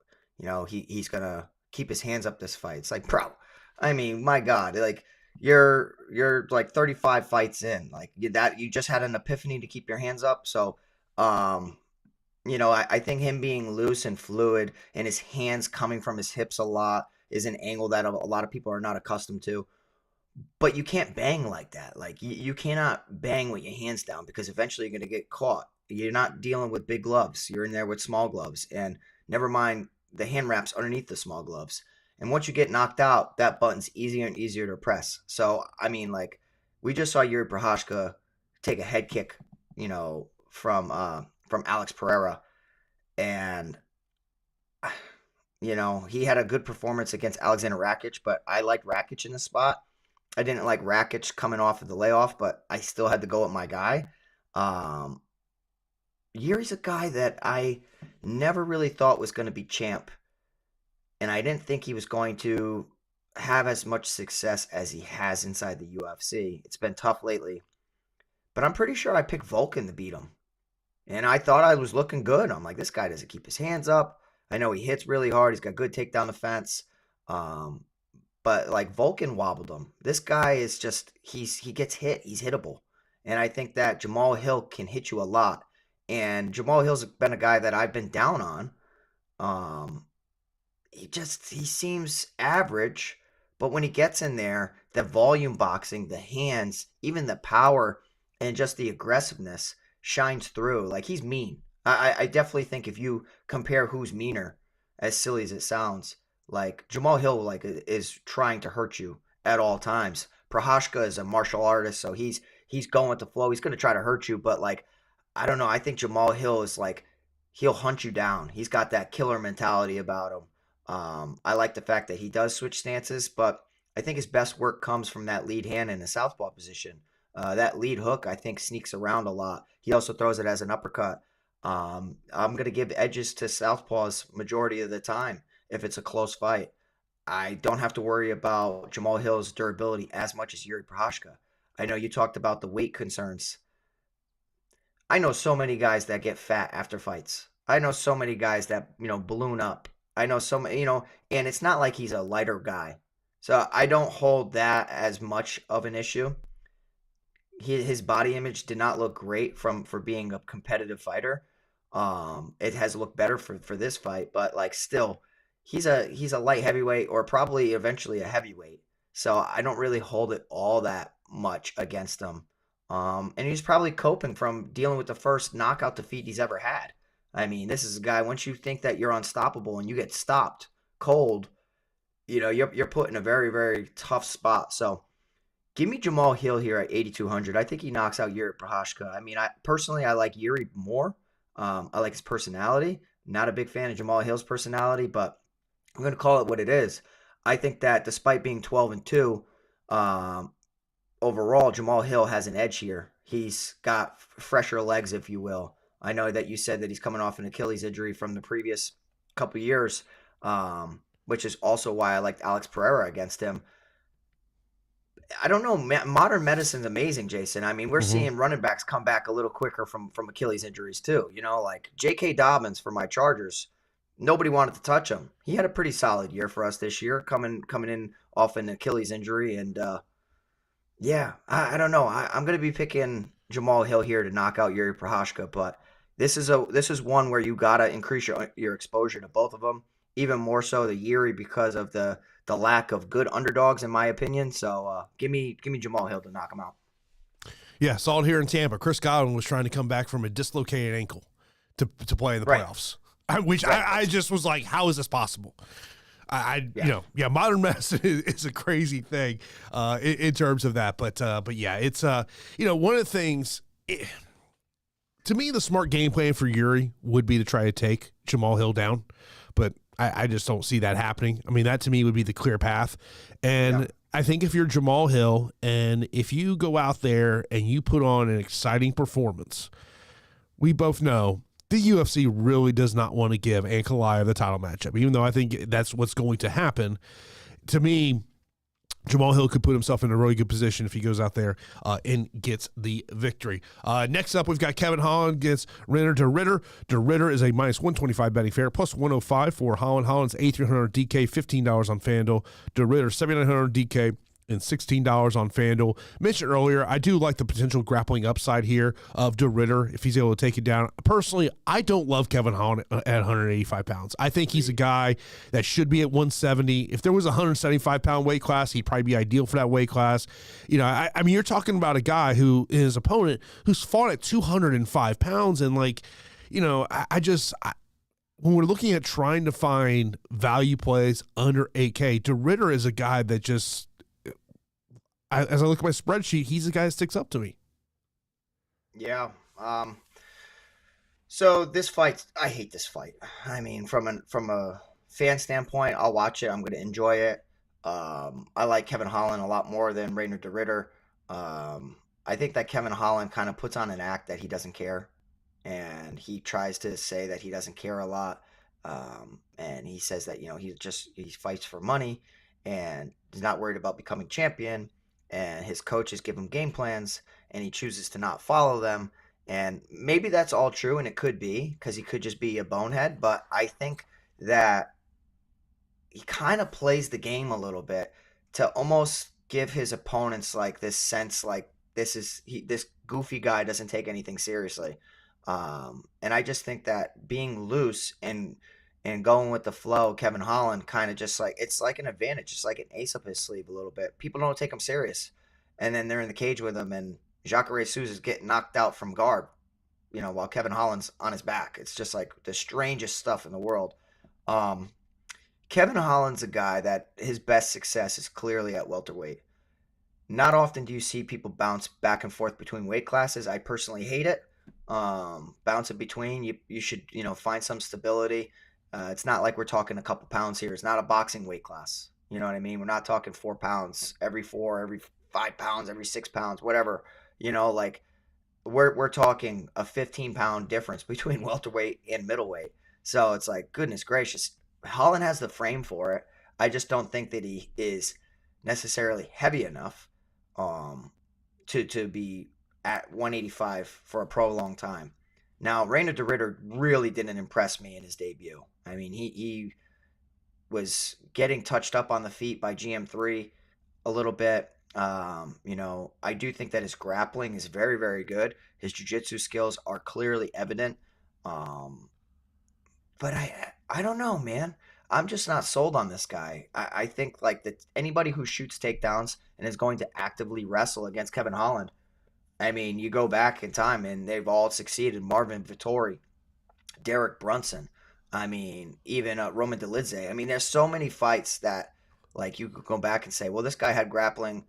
he's gonna keep his hands up this fight. It's like, bro, I mean, my God, you're 35 fights in, you just had an epiphany to keep your hands up. So, I think him being loose and fluid and his hands coming from his hips a lot is an angle that a lot of people are not accustomed to. But you can't bang like that. You cannot bang with your hands down because eventually you're going to get caught. You're not dealing with big gloves. You're in there with small gloves. And never mind the hand wraps underneath the small gloves. And once you get knocked out, that button's easier and easier to press. So, I mean, we just saw Jiri Prochazka take a head kick, from Alex Ferreira. And he had a good performance against Alexander Rakic, but I liked Rakic in the spot. I didn't like Rakic coming off of the layoff, but I still had to go with my guy. Jiri's a guy that I never really thought was going to be champ, and I didn't think he was going to have as much success as he has inside the UFC. It's been tough lately, but I'm pretty sure I picked Volkan to beat him, and I thought I was looking good. I'm like, this guy doesn't keep his hands up. I know he hits really hard. He's got good takedown defense. But Volkan wobbled him. This guy is just, he gets hit. He's hittable. And I think that Jamahal Hill can hit you a lot. And Jamahal Hill's been a guy that I've been down on. He seems average. But when he gets in there, the volume boxing, the hands, even the power, and just the aggressiveness shines through. He's mean. I definitely think if you compare who's meaner, as silly as it sounds, Jamahal Hill is trying to hurt you at all times. Prochazka is a martial artist, so he's going with the flow. He's going to try to hurt you, but I don't know. I think Jamahal Hill is he'll hunt you down. He's got that killer mentality about him. I like the fact that he does switch stances, but I think his best work comes from that lead hand in the southpaw position. That lead hook, I think, sneaks around a lot. He also throws it as an uppercut. I'm going to give edges to southpaws majority of the time if it's a close fight. I don't have to worry about Jamahal Hill's durability as much as Jiri Prochazka. I know you talked about the weight concerns. I know so many guys that get fat after fights. I know so many guys that, balloon up. I know so many, and it's not like he's a lighter guy. So I don't hold that as much of an issue. His body image did not look great for being a competitive fighter. It has looked better for this fight, but still, he's a light heavyweight or probably eventually a heavyweight. So I don't really hold it all that much against him. And he's probably coping from dealing with the first knockout defeat he's ever had. I mean, this is a guy, once you think that you're unstoppable and you get stopped cold, you're put in a very, very tough spot. So give me Jamahal Hill here at 8,200. I think he knocks out Jiri Prochazka. I mean, I like Jiri more. I like his personality. Not a big fan of Jamahal Hill's personality, but I'm going to call it what it is. I think that despite being 12-2, overall, Jamahal Hill has an edge here. He's got fresher legs, if you will. I know that you said that he's coming off an Achilles injury from the previous couple years, which is also why I liked Alex Pereira against him. I don't know. Modern medicine's amazing, Jason. I mean, we're Mm-hmm. seeing running backs come back a little quicker from Achilles injuries too. You know, like J.K. Dobbins for my Chargers. Nobody wanted to touch him. He had a pretty solid year for us this year, coming in off an Achilles injury, and yeah, I don't know. I'm going to be picking Jamahal Hill here to knock out Jiri Prochazka, but this is one where you got to increase your exposure to both of them, even more so the Jiri because of the lack of good underdogs in my opinion. So give me Jamahal Hill to knock him out. Yeah, saw it here in Tampa. Chris Godwin was trying to come back from a dislocated ankle to play in the playoffs. I just was like, how is this possible? Modern medicine is a crazy thing in terms of that. But yeah, it's, one of the things, to me, the smart game plan for Jiri would be to try to take Jamahal Hill down. But I just don't see that happening. I mean, that to me would be the clear path. And I think if you're Jamahal Hill and if you go out there and you put on an exciting performance, we both know the UFC really does not want to give Ankalaev the title matchup, even though I think that's what's going to happen. To me, Jamahal Hill could put himself in a really good position if he goes out there and gets the victory. Next up, we've got Kevin Holland against Reinier de Ridder. De Ridder is a minus 125 betting fair, plus 105 for Holland. Holland's $8,300 DK, $15 on FanDuel. De Ridder, $7,900 DK. And $16 on FanDuel. Mentioned earlier, I do like the potential grappling upside here of De Ridder if he's able to take it down. Personally, I don't love Kevin Holland at 185 pounds. I think he's a guy that should be at 170. If there was a 175-pound weight class, he'd probably be ideal for that weight class. I mean, you're talking about a guy who is his opponent who's fought at 205 pounds. And, when we're looking at trying to find value plays under 8K, De Ridder is a guy that just, as I look at my spreadsheet, he's the guy that sticks up to me. Yeah. So this fight, I hate this fight. I mean, from a fan standpoint, I'll watch it. I'm going to enjoy it. I like Kevin Holland a lot more than Reinier de Ridder. I think that Kevin Holland kind of puts on an act that he doesn't care, and he tries to say that he doesn't care a lot. And he says that he fights for money and is not worried about becoming champion. And his coaches give him game plans, and he chooses to not follow them. And maybe that's all true, and it could be, because he could just be a bonehead. But I think that he kind of plays the game a little bit to almost give his opponents like this sense like this goofy guy doesn't take anything seriously. And I just think that being loose and going with the flow, Kevin Holland kind of just like, it's like an advantage. It's like an ace up his sleeve a little bit. People don't take him serious. And then they're in the cage with him, and Jacare Souza's getting knocked out from guard, while Kevin Holland's on his back. It's just like the strangest stuff in the world. Kevin Holland's a guy that his best success is clearly at welterweight. Not often do you see people bounce back and forth between weight classes. I personally hate it. Bounce in between. You should, find some stability. It's not like we're talking a couple pounds here. It's not a boxing weight class. You know what I mean? We're not talking 4 pounds every 5 pounds, every 6 pounds, whatever. We're talking a 15-pound difference between welterweight and middleweight. So it's like, goodness gracious, Holland has the frame for it. I just don't think that he is necessarily heavy enough to be at 185 for a prolonged time. Now, Reinier de Ridder really didn't impress me in his debut. I mean, he was getting touched up on the feet by GM3 a little bit. I do think that his grappling is very, very good. His jiu-jitsu skills are clearly evident. But I don't know, man. I'm just not sold on this guy. I think like that anybody who shoots takedowns and is going to actively wrestle against Kevin Holland, I mean, you go back in time and they've all succeeded. Marvin Vettori, Derek Brunson. I mean, even Roman Dolidze. I mean, there's so many fights that like you could go back and say, well, this guy had grappling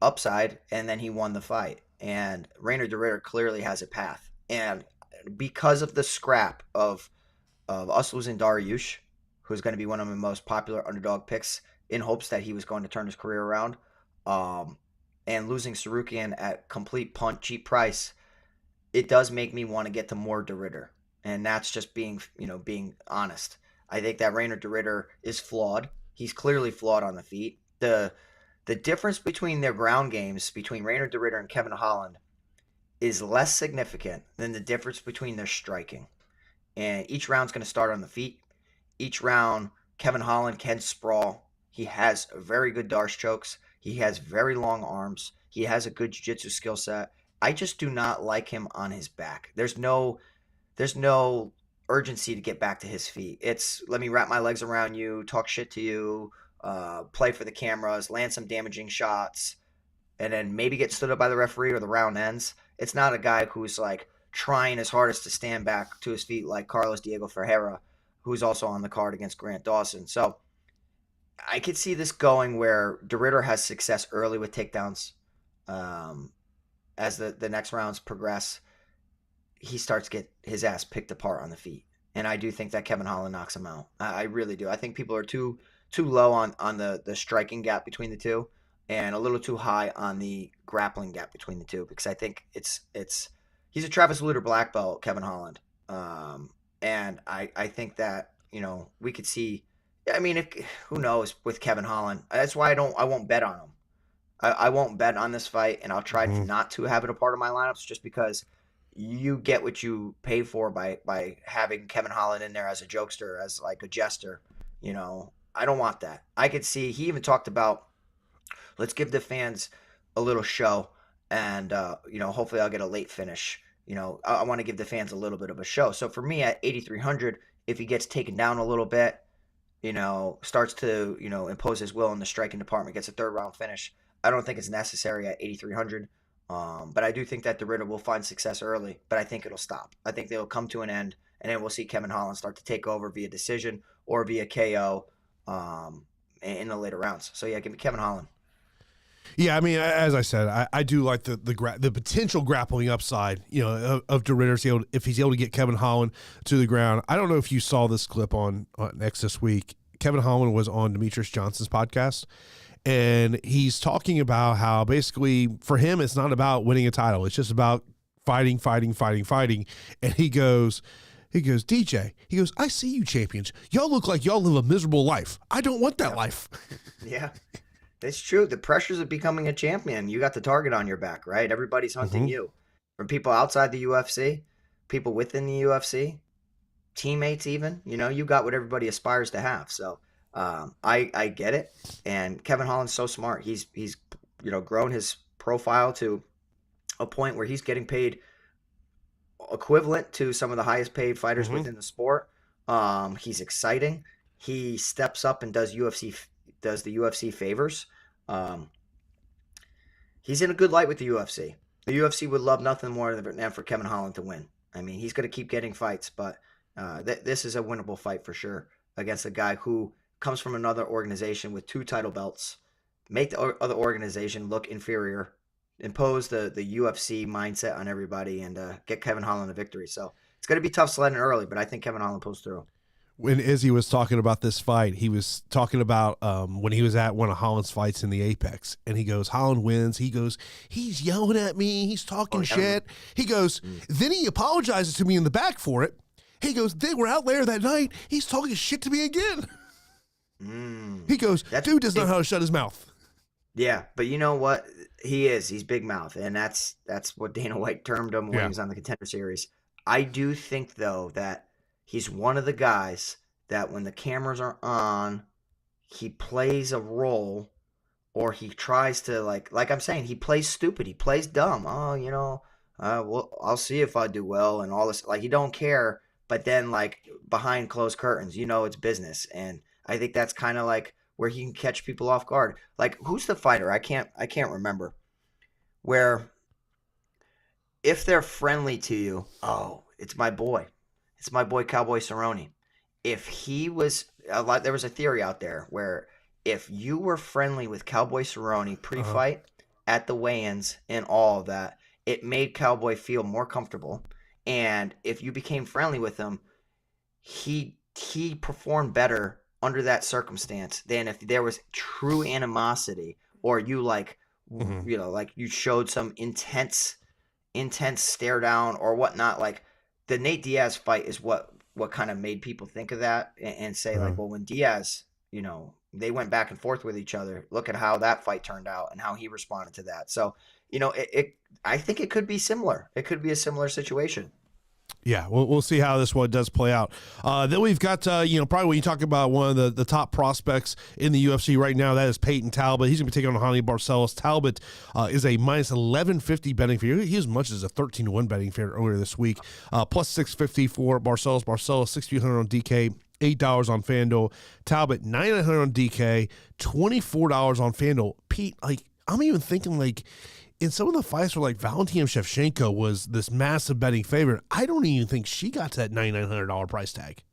upside and then he won the fight. And Reinier de Ridder clearly has a path. And because of the scrap of us losing Dariush, who's going to be one of my most popular underdog picks in hopes that he was going to turn his career around, and losing Sarukian at complete punt cheap price, it does make me want to get to more DeRitter. And that's just being honest. I think that Reinier DeRitter is flawed. He's clearly flawed on the feet. The difference between their ground games between Reinier DeRitter and Kevin Holland is less significant than the difference between their striking. And each round's going to start on the feet. Each round, Kevin Holland can sprawl. He has very good Darce chokes. He has very long arms. He has a good jiu-jitsu skill set. I just do not like him on his back. There's no urgency to get back to his feet. It's let me wrap my legs around you, talk shit to you, play for the cameras, land some damaging shots, and then maybe get stood up by the referee or the round ends. It's not a guy who's like trying his hardest to stand back to his feet like Carlos Diego Ferreira, who's also on the card against Grant Dawson. So I could see this going where DeRitter has success early with takedowns. As the next rounds progress, he starts to get his ass picked apart on the feet. And I do think that Kevin Holland knocks him out. I really do. I think people are too low on the striking gap between the two and a little too high on the grappling gap between the two, because I think it's he's a Travis Lutter black belt, Kevin Holland. And I think that, we could see, I mean, who knows with Kevin Holland. That's why I won't bet on him. I won't bet on this fight, and I'll try not to have it a part of my lineups, just because you get what you pay for by having Kevin Holland in there as a jokester, as like a jester. I don't want that. I could see he even talked about, let's give the fans a little show, and hopefully I'll get a late finish. I want to give the fans a little bit of a show. So for me at 8,300, if he gets taken down a little bit, starts to impose his will in the striking department, gets a third round finish, I don't think it's necessary at 8,300. But I do think that DeRitter will find success early, but I think it'll stop. I think they'll come to an end, and then we'll see Kevin Holland start to take over via decision or via KO in the later rounds. So, yeah, give me Kevin Holland. Yeah, I mean, as I said, I do like the potential grappling upside, of DeRitter if he's able to get Kevin Holland to the ground. I don't know if you saw this clip on X this week. Kevin Holland was on Demetrius Johnson's podcast, and he's talking about how basically for him it's not about winning a title. It's just about fighting. And he goes, DJ, I see you champions. Y'all look like y'all live a miserable life. I don't want that life. Yeah, it's true. The pressures of becoming a champion, you got the target on your back, right? Everybody's hunting you. From people outside the UFC, people within the UFC, teammates even, you got what everybody aspires to have. So I get it. And Kevin Holland's so smart. He's grown his profile to a point where he's getting paid equivalent to some of the highest paid fighters within the sport. He's exciting. He steps up and does the UFC favors. He's in a good light with the UFC. The UFC would love nothing more than for Kevin Holland to win. I mean, he's going to keep getting fights, but this is a winnable fight for sure against a guy who comes from another organization with 2 title belts, make the other organization look inferior, impose the UFC mindset on everybody, and get Kevin Holland a victory. So it's going to be tough sledding early, but I think Kevin Holland pulls through. When Izzy was talking about this fight, he was talking about when he was at one of Holland's fights in the Apex, and he goes, Holland wins. He goes, he's yelling at me. He's talking shit. He goes, then he apologizes to me in the back for it. He goes, they were out there that night. He's talking shit to me again. He goes, dude does not know how to shut his mouth. Yeah, but you know what? He's big mouth, and that's what Dana White termed him when he was on the Contender Series. I do think, though, that he's one of the guys that when the cameras are on, he plays a role, or he tries to, like I'm saying, he plays stupid. He plays dumb. Oh, well, I'll see if I do well and all this. Like, he don't care, but then, like, behind closed curtains, it's business. And I think that's kind of like where he can catch people off guard. Like, who's the fighter? I can't remember. Where if they're friendly to you, it's my boy. It's my boy Cowboy Cerrone. If he was there was a theory out there where if you were friendly with Cowboy Cerrone pre-fight at the weigh-ins and all of that, it made Cowboy feel more comfortable. And if you became friendly with him, he performed better under that circumstance than if there was true animosity, or you like you showed some intense intense stare down or whatnot. Like the Nate Diaz fight is what kind of made people think of that and say like, well, when Diaz, they went back and forth with each other. Look at how that fight turned out and how he responded to that. So, I think it could be similar. It could be a similar situation. Yeah, we'll see how this one does play out. Then we've got, probably when you talk about one of the top prospects in the UFC right now, that is Payton Talbott. He's going to be taking on Hani Barcelos. Talbot is a minus 1150 betting favorite. He was as much as a 13-1 betting favorite earlier this week. Plus 650 for Barcelos. Barcelos, 6,200 on DK. $8 on FanDuel. Talbot, $900 on DK. $24 on FanDuel. Pete, I'm even thinking in some of the fights where Valentina Shevchenko was this massive betting favorite, I don't even think she got to that $9,900 price tag.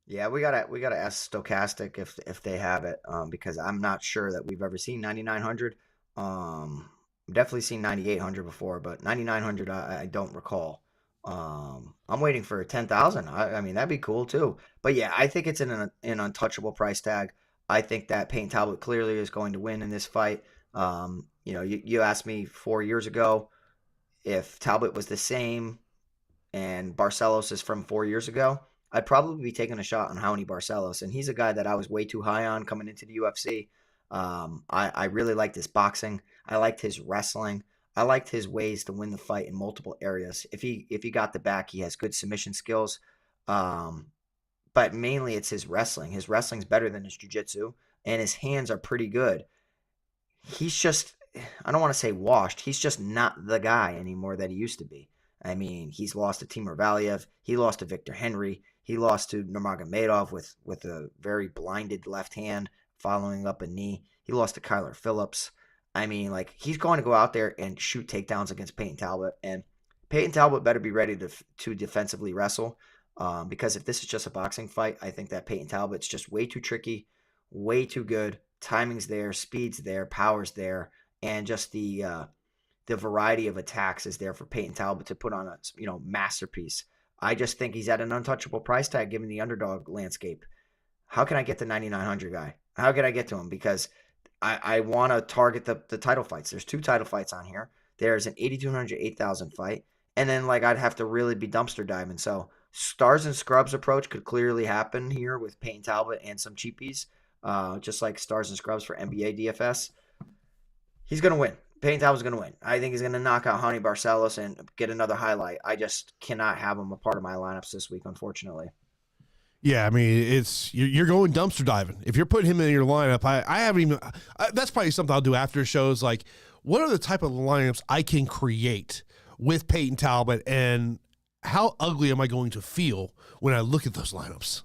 Yeah, we gotta ask Stochastic if they have it, because I'm not sure that we've ever seen 9,900. Definitely seen 9,800 before, but 9,900 I don't recall. I'm waiting for 10,000. I mean, that'd be cool too. But yeah, I think it's an untouchable price tag. I think that Payton Talbott clearly is going to win in this fight. You asked me 4 years ago if Talbot was the same and Barcelos is from 4 years ago, I'd probably be taking a shot on Raoni Barcelos. And he's a guy that I was way too high on coming into the UFC. I really liked his boxing. I liked his wrestling. I liked his ways to win the fight in multiple areas. If he got the back, he has good submission skills. But mainly it's his wrestling. His wrestling's better than his jiu-jitsu, and his hands are pretty good. He's just, I don't want to say washed. He's just not the guy anymore that he used to be. I mean, he's lost to Timur Valiev. He lost to Victor Henry. He lost to Nurmagomedov with a very blinded left hand following up a knee. He lost to Kyler Phillips. I mean, he's going to go out there and shoot takedowns against Payton Talbott. And Payton Talbott better be ready to defensively wrestle, because if this is just a boxing fight, I think that Payton Talbott's just way too tricky, way too good. Timing's there, speed's there, power's there, and just the variety of attacks is there for Payton Talbott to put on a masterpiece. I just think he's at an untouchable price tag given the underdog landscape. How can I get the 9,900 guy? How can I get to him? Because I want to target the title fights. There's 2 title fights on here. There's an 8,200, 8,000 fight, and then I'd have to really be dumpster diving. So stars and scrubs approach could clearly happen here with Payton Talbott and some cheapies. Just like stars and scrubs for NBA DFS. He's going to win. Payton Talbott's going to win. I think he's going to knock out Hani Barcelos and get another highlight. I just cannot have him a part of my lineups this week, unfortunately. Yeah, I mean, you're going dumpster diving. If you're putting him in your lineup, I haven't even that's probably something I'll do after shows. What are the type of lineups I can create with Payton Talbott, and how ugly am I going to feel when I look at those lineups?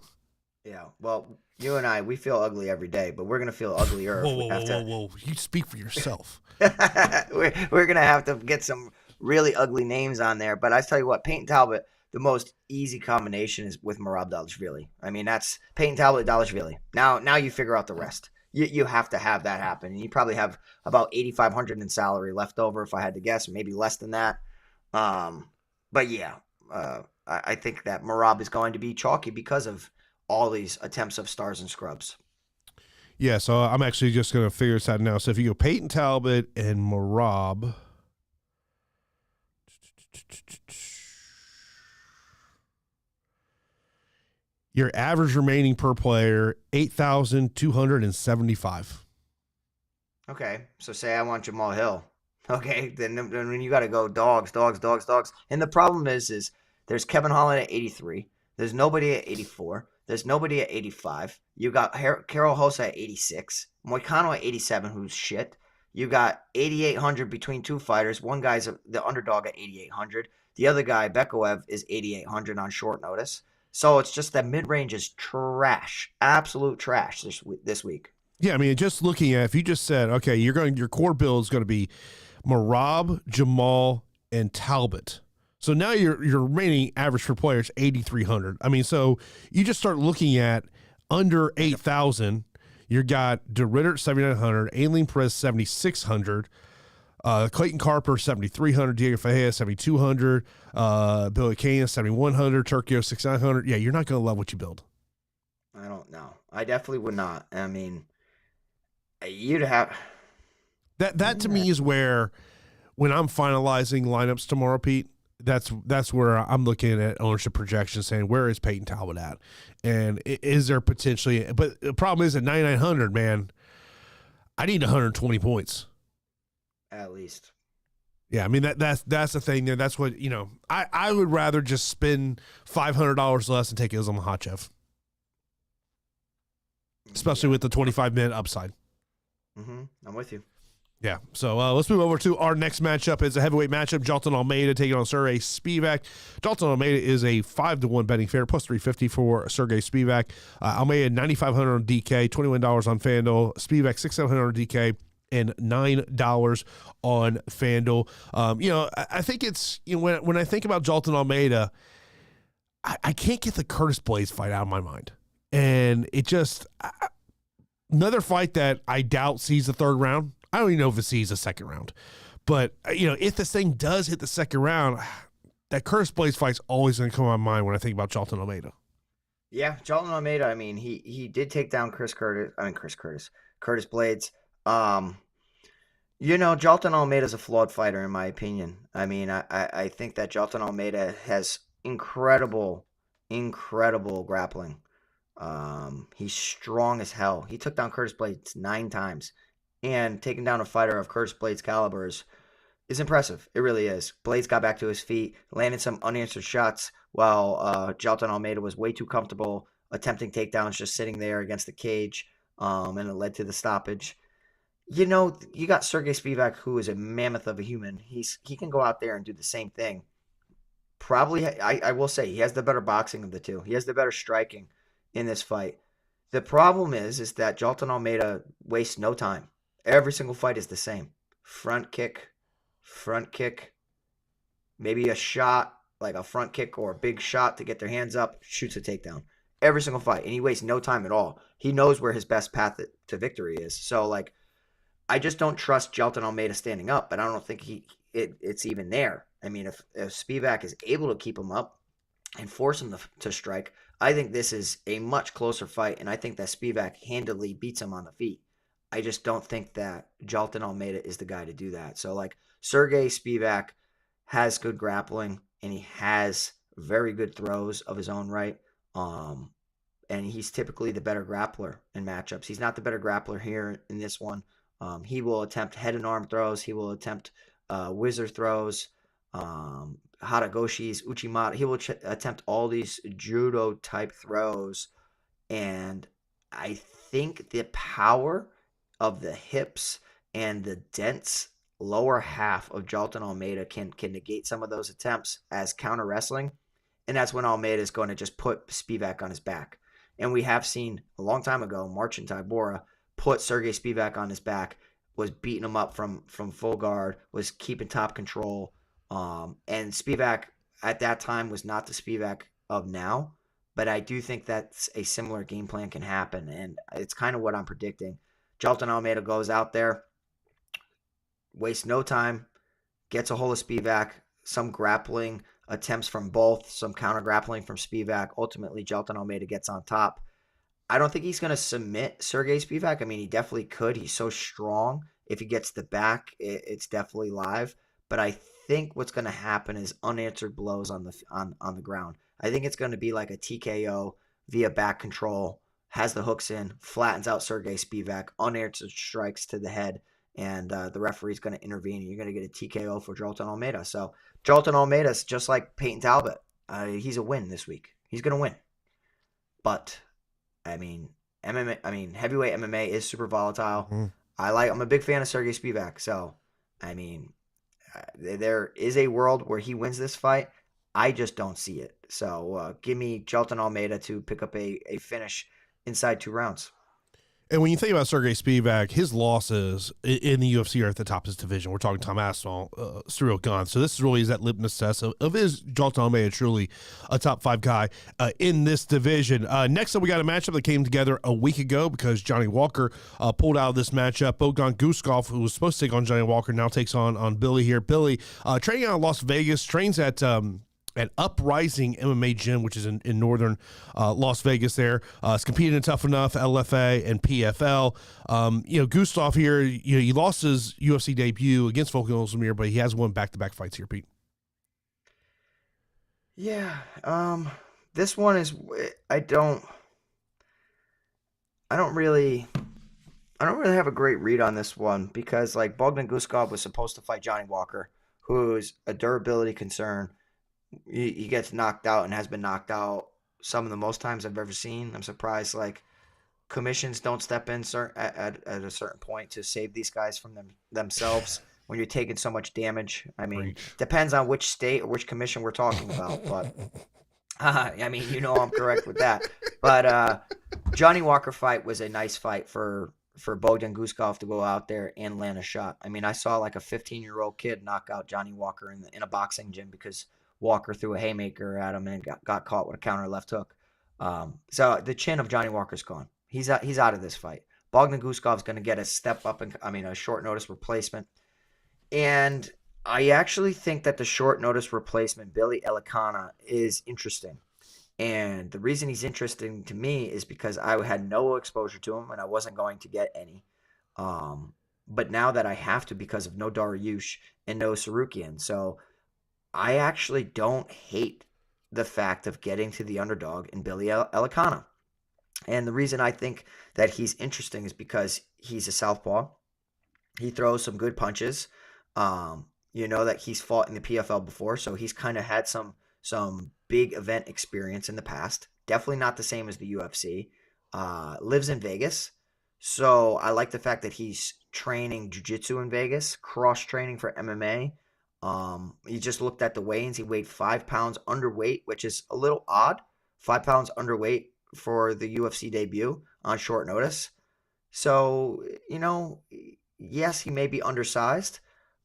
Yeah, well, you and I, we feel ugly every day, but we're going to feel uglier. Whoa. You speak for yourself. we're going to have to get some really ugly names on there. But I tell you what, Payton Talbott, the most easy combination is with Merab Dvalishvili. I mean, that's Payton Talbott, Dvalishvili. Now you figure out the rest. You have to have that happen. And you probably have about $8,500 in salary left over, if I had to guess, maybe less than that. But yeah, I think that Merab is going to be chalky because of all these attempts of stars and scrubs. Yeah, so I'm actually just going to figure this out now. So if you go Payton Talbott and Merab, your average remaining per player, 8,275. Okay, so say I want Jamahal Hill. Okay, then you got to go dogs. And the problem is there's Kevin Holland at 83. There's nobody at 84. There's nobody at 85. You got Carol Hosa at 86. Moicano at 87, who's shit. You got 8,800 between 2 fighters. One guy's the underdog at 8,800. The other guy, Bekoev, is 8,800 on short notice. So it's just that mid-range is trash, absolute trash this week. Yeah, I mean, just looking at, if you just said, okay, your core build is going to be Merab, Jamahal, and Talbot. So now your remaining average per player is 8,300. I mean, so you just start looking at under 8,000. You got DeRitter 7,900, Aileen Perez 7,600, Clayton Carper 7,300, Diego Ferreira 7,200, Billy Kane 7,100, Turkio 6,900. Yeah, you're not going to love what you build. I don't know. I definitely would not. I mean, you'd have that to me is where when I'm finalizing lineups tomorrow, Pete, that's where I'm looking at ownership projections, saying where is Payton Talbott at, and is there potentially? But the problem is at 9,900, man, I need 120 points at least. Yeah, I mean that's the thing there. That's what I would rather just spend $500 less and take Islam Makhachev, especially with the 25-minute upside. I'm with you. Yeah, so let's move over to our next matchup. It's a heavyweight matchup. Jailton Almeida taking on Serghei Spivac. Jailton Almeida is a 5-1 betting favorite, plus 350 for Serghei Spivac. Almeida 9,500 on DK, $21 on FanDuel. Spivac 6,700 on DK, and $9 on FanDuel. I think it's when I think about Jailton Almeida, I can't get the Curtis Blaydes fight out of my mind, and it just another fight that I doubt sees the third round. I don't even know if it sees the second round. But, if this thing does hit the second round, that Curtis Blaydes fight's always going to come to my mind when I think about Jailton Almeida. Yeah, Jailton Almeida, I mean, he did take down Curtis Blaydes. Jailton Almeida's a flawed fighter, in my opinion. I mean, I think that Jailton Almeida has incredible grappling. He's strong as hell. He took down Curtis Blaydes 9 times. And taking down a fighter of Curtis Blaydes' caliber is impressive. It really is. Blaydes got back to his feet, landed some unanswered shots, while Jailton Almeida was way too comfortable attempting takedowns, just sitting there against the cage, and it led to the stoppage. You got Serghei Spivac, who is a mammoth of a human. He can go out there and do the same thing. Probably, I will say, he has the better boxing of the two. He has the better striking in this fight. The problem is that Jailton Almeida wastes no time. Every single fight is the same. Front kick, maybe a shot, like a front kick or a big shot to get their hands up, shoots a takedown. Every single fight. And he wastes no time at all. He knows where his best path to victory is. So, I just don't trust Jailton Almeida standing up, but I don't think it's even there. I mean, if Spivac is able to keep him up and force him to strike, I think this is a much closer fight, and I think that Spivac handily beats him on the feet. I just don't think that Jailton Almeida is the guy to do that. So, Serghei Spivac has good grappling, and he has very good throws of his own right. And he's typically the better grappler in matchups. He's not the better grappler here in this one. He will attempt head and arm throws. He will attempt whizzer throws, haragoshis, uchimata. He will attempt all these judo-type throws. And I think the power of the hips and the dense lower half of Jailton Almeida can negate some of those attempts as counter wrestling. And that's when Almeida is going to just put Spivac on his back. And we have seen a long time ago, Marcin Tybura put Serghei Spivac on his back, was beating him up from full guard, was keeping top control. And Spivac at that time was not the Spivac of now. But I do think that's a similar game plan can happen. And it's kind of what I'm predicting. Jailton Almeida goes out there, wastes no time, gets a hold of Spivac, some grappling attempts from both, some counter grappling from Spivac. Ultimately, Jailton Almeida gets on top. I don't think he's going to submit Serghei Spivac. I mean, he definitely could. He's so strong. If he gets the back, it's definitely live. But I think what's going to happen is unanswered blows on the ground. I think it's going to be like a TKO via back control. Has the hooks in, flattens out Serghei Spivac, unanswered strikes to the head, and the referee's going to intervene, and you're going to get a TKO for Jailton Almeida. So Jailton Almeida is just like Payton Talbott. He's a win this week. He's going to win. But, heavyweight MMA is super volatile. Mm. I'm a big fan of Serghei Spivac. So, there is a world where he wins this fight. I just don't see it. So give me Jailton Almeida to pick up a finish inside 2 rounds. And when you think about Serghei Spivac, his losses in the UFC are at the top of his division. We're talking Tom Aspinall, Cyril Gane. So this really is that litmus test of is Jailton Almeida truly a top 5 guy in this division. Next up, we got a matchup that came together a week ago because Johnny Walker pulled out of this matchup. Bogdan Guskov, who was supposed to take on Johnny Walker, now takes on Billy here. Billy, training out of Las Vegas, trains at at Uprising MMA Gym, which is in northern Las Vegas there. It's competed in Tough Enough, LFA, and PFL. Guskov here, he lost his UFC debut against Volkan Ozdemir, but he has won back-to-back fights here, Pete. Yeah, this one is I don't really have a great read on this one because like Bogdan Guskov was supposed to fight Johnny Walker, who's a durability concern. He gets knocked out and has been knocked out some of the most times I've ever seen. I'm surprised like commissions don't step in at a certain point to save these guys from themselves when you're taking so much damage. I mean, depends on which state or which commission we're talking about, but I mean, I'm correct with that. But Johnny Walker fight was a nice fight for Bogdan Guskov to go out there and land a shot. I mean, I saw like a 15-year-old kid knock out Johnny Walker in a boxing gym because Walker threw a haymaker at him and got caught with a counter left hook. So the chin of Johnny Walker's gone. He's out of this fight. Bogdan Guskov's going to get a step up a short notice replacement. And I actually think that the short notice replacement, Billy Elekana, is interesting. And the reason he's interesting to me is because I had no exposure to him and I wasn't going to get any. But now that I have to because of no Dariush and no Sarukian. So I actually don't hate the fact of getting to the underdog in Billy Elekana. And the reason I think that he's interesting is because he's a southpaw. He throws some good punches. That he's fought in the PFL before, so he's kind of had some big event experience in the past. Definitely not the same as the UFC. Lives in Vegas, so I like the fact that he's training jiu-jitsu in Vegas, cross-training for MMA. He just looked at the weigh-ins. He weighed 5 pounds underweight, which is a little odd. 5 pounds underweight for the UFC debut on short notice. So, yes, he may be undersized,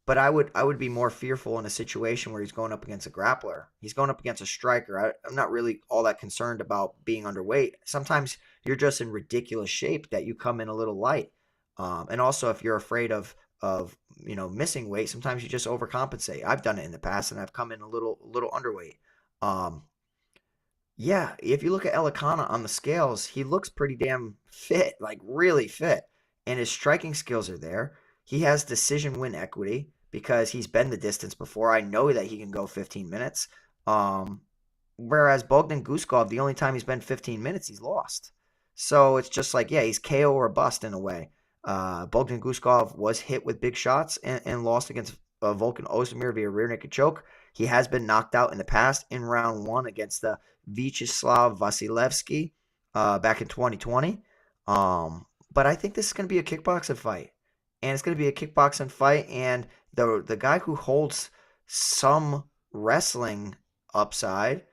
but I would be more fearful in a situation where he's going up against a grappler. He's going up against a striker. I'm not really all that concerned about being underweight. Sometimes you're just in ridiculous shape that you come in a little light. And also if you're afraid of missing weight, sometimes you just overcompensate. I've done it in the past and I've come in a little underweight. Yeah, if you look at Elekana on the scales, he looks pretty damn fit, like really fit. And his striking skills are there. He has decision win equity because he's been the distance before. I know that he can go 15 minutes. Whereas Bogdan Guskov, the only time he's been 15 minutes, he's lost. So it's just like, yeah, he's KO or bust in a way. Bogdan Guskov was hit with big shots and lost against Volkan Ozdemir via rear naked choke. He has been knocked out in the past in round 1 against the Vyacheslav Vasilevsky back in 2020. But I think this is going to be a kickboxing fight. And it's going to be a kickboxing fight. And the guy who holds some wrestling upside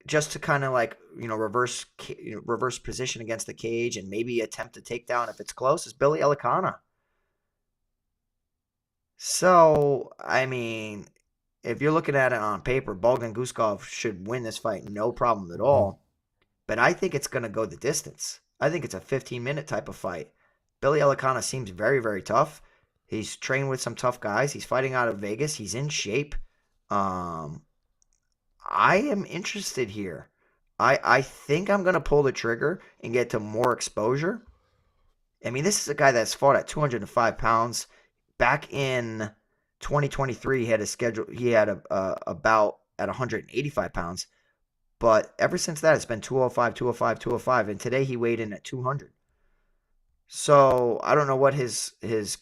just to kind of like, reverse position against the cage and maybe attempt a takedown if it's close is Billy Elekana. So, I mean, if you're looking at it on paper, Bogdan Guskov should win this fight, no problem at all. But I think it's going to go the distance. I think it's a 15-minute type of fight. Billy Elekana seems very, very tough. He's trained with some tough guys. He's fighting out of Vegas. He's in shape. I am interested here. I think I'm going to pull the trigger and get to more exposure. I mean, this is a guy that's fought at 205 pounds. Back in 2023, he had a bout at 185 pounds. But ever since that, it's been 205, 205, 205. And today he weighed in at 200. So I don't know what his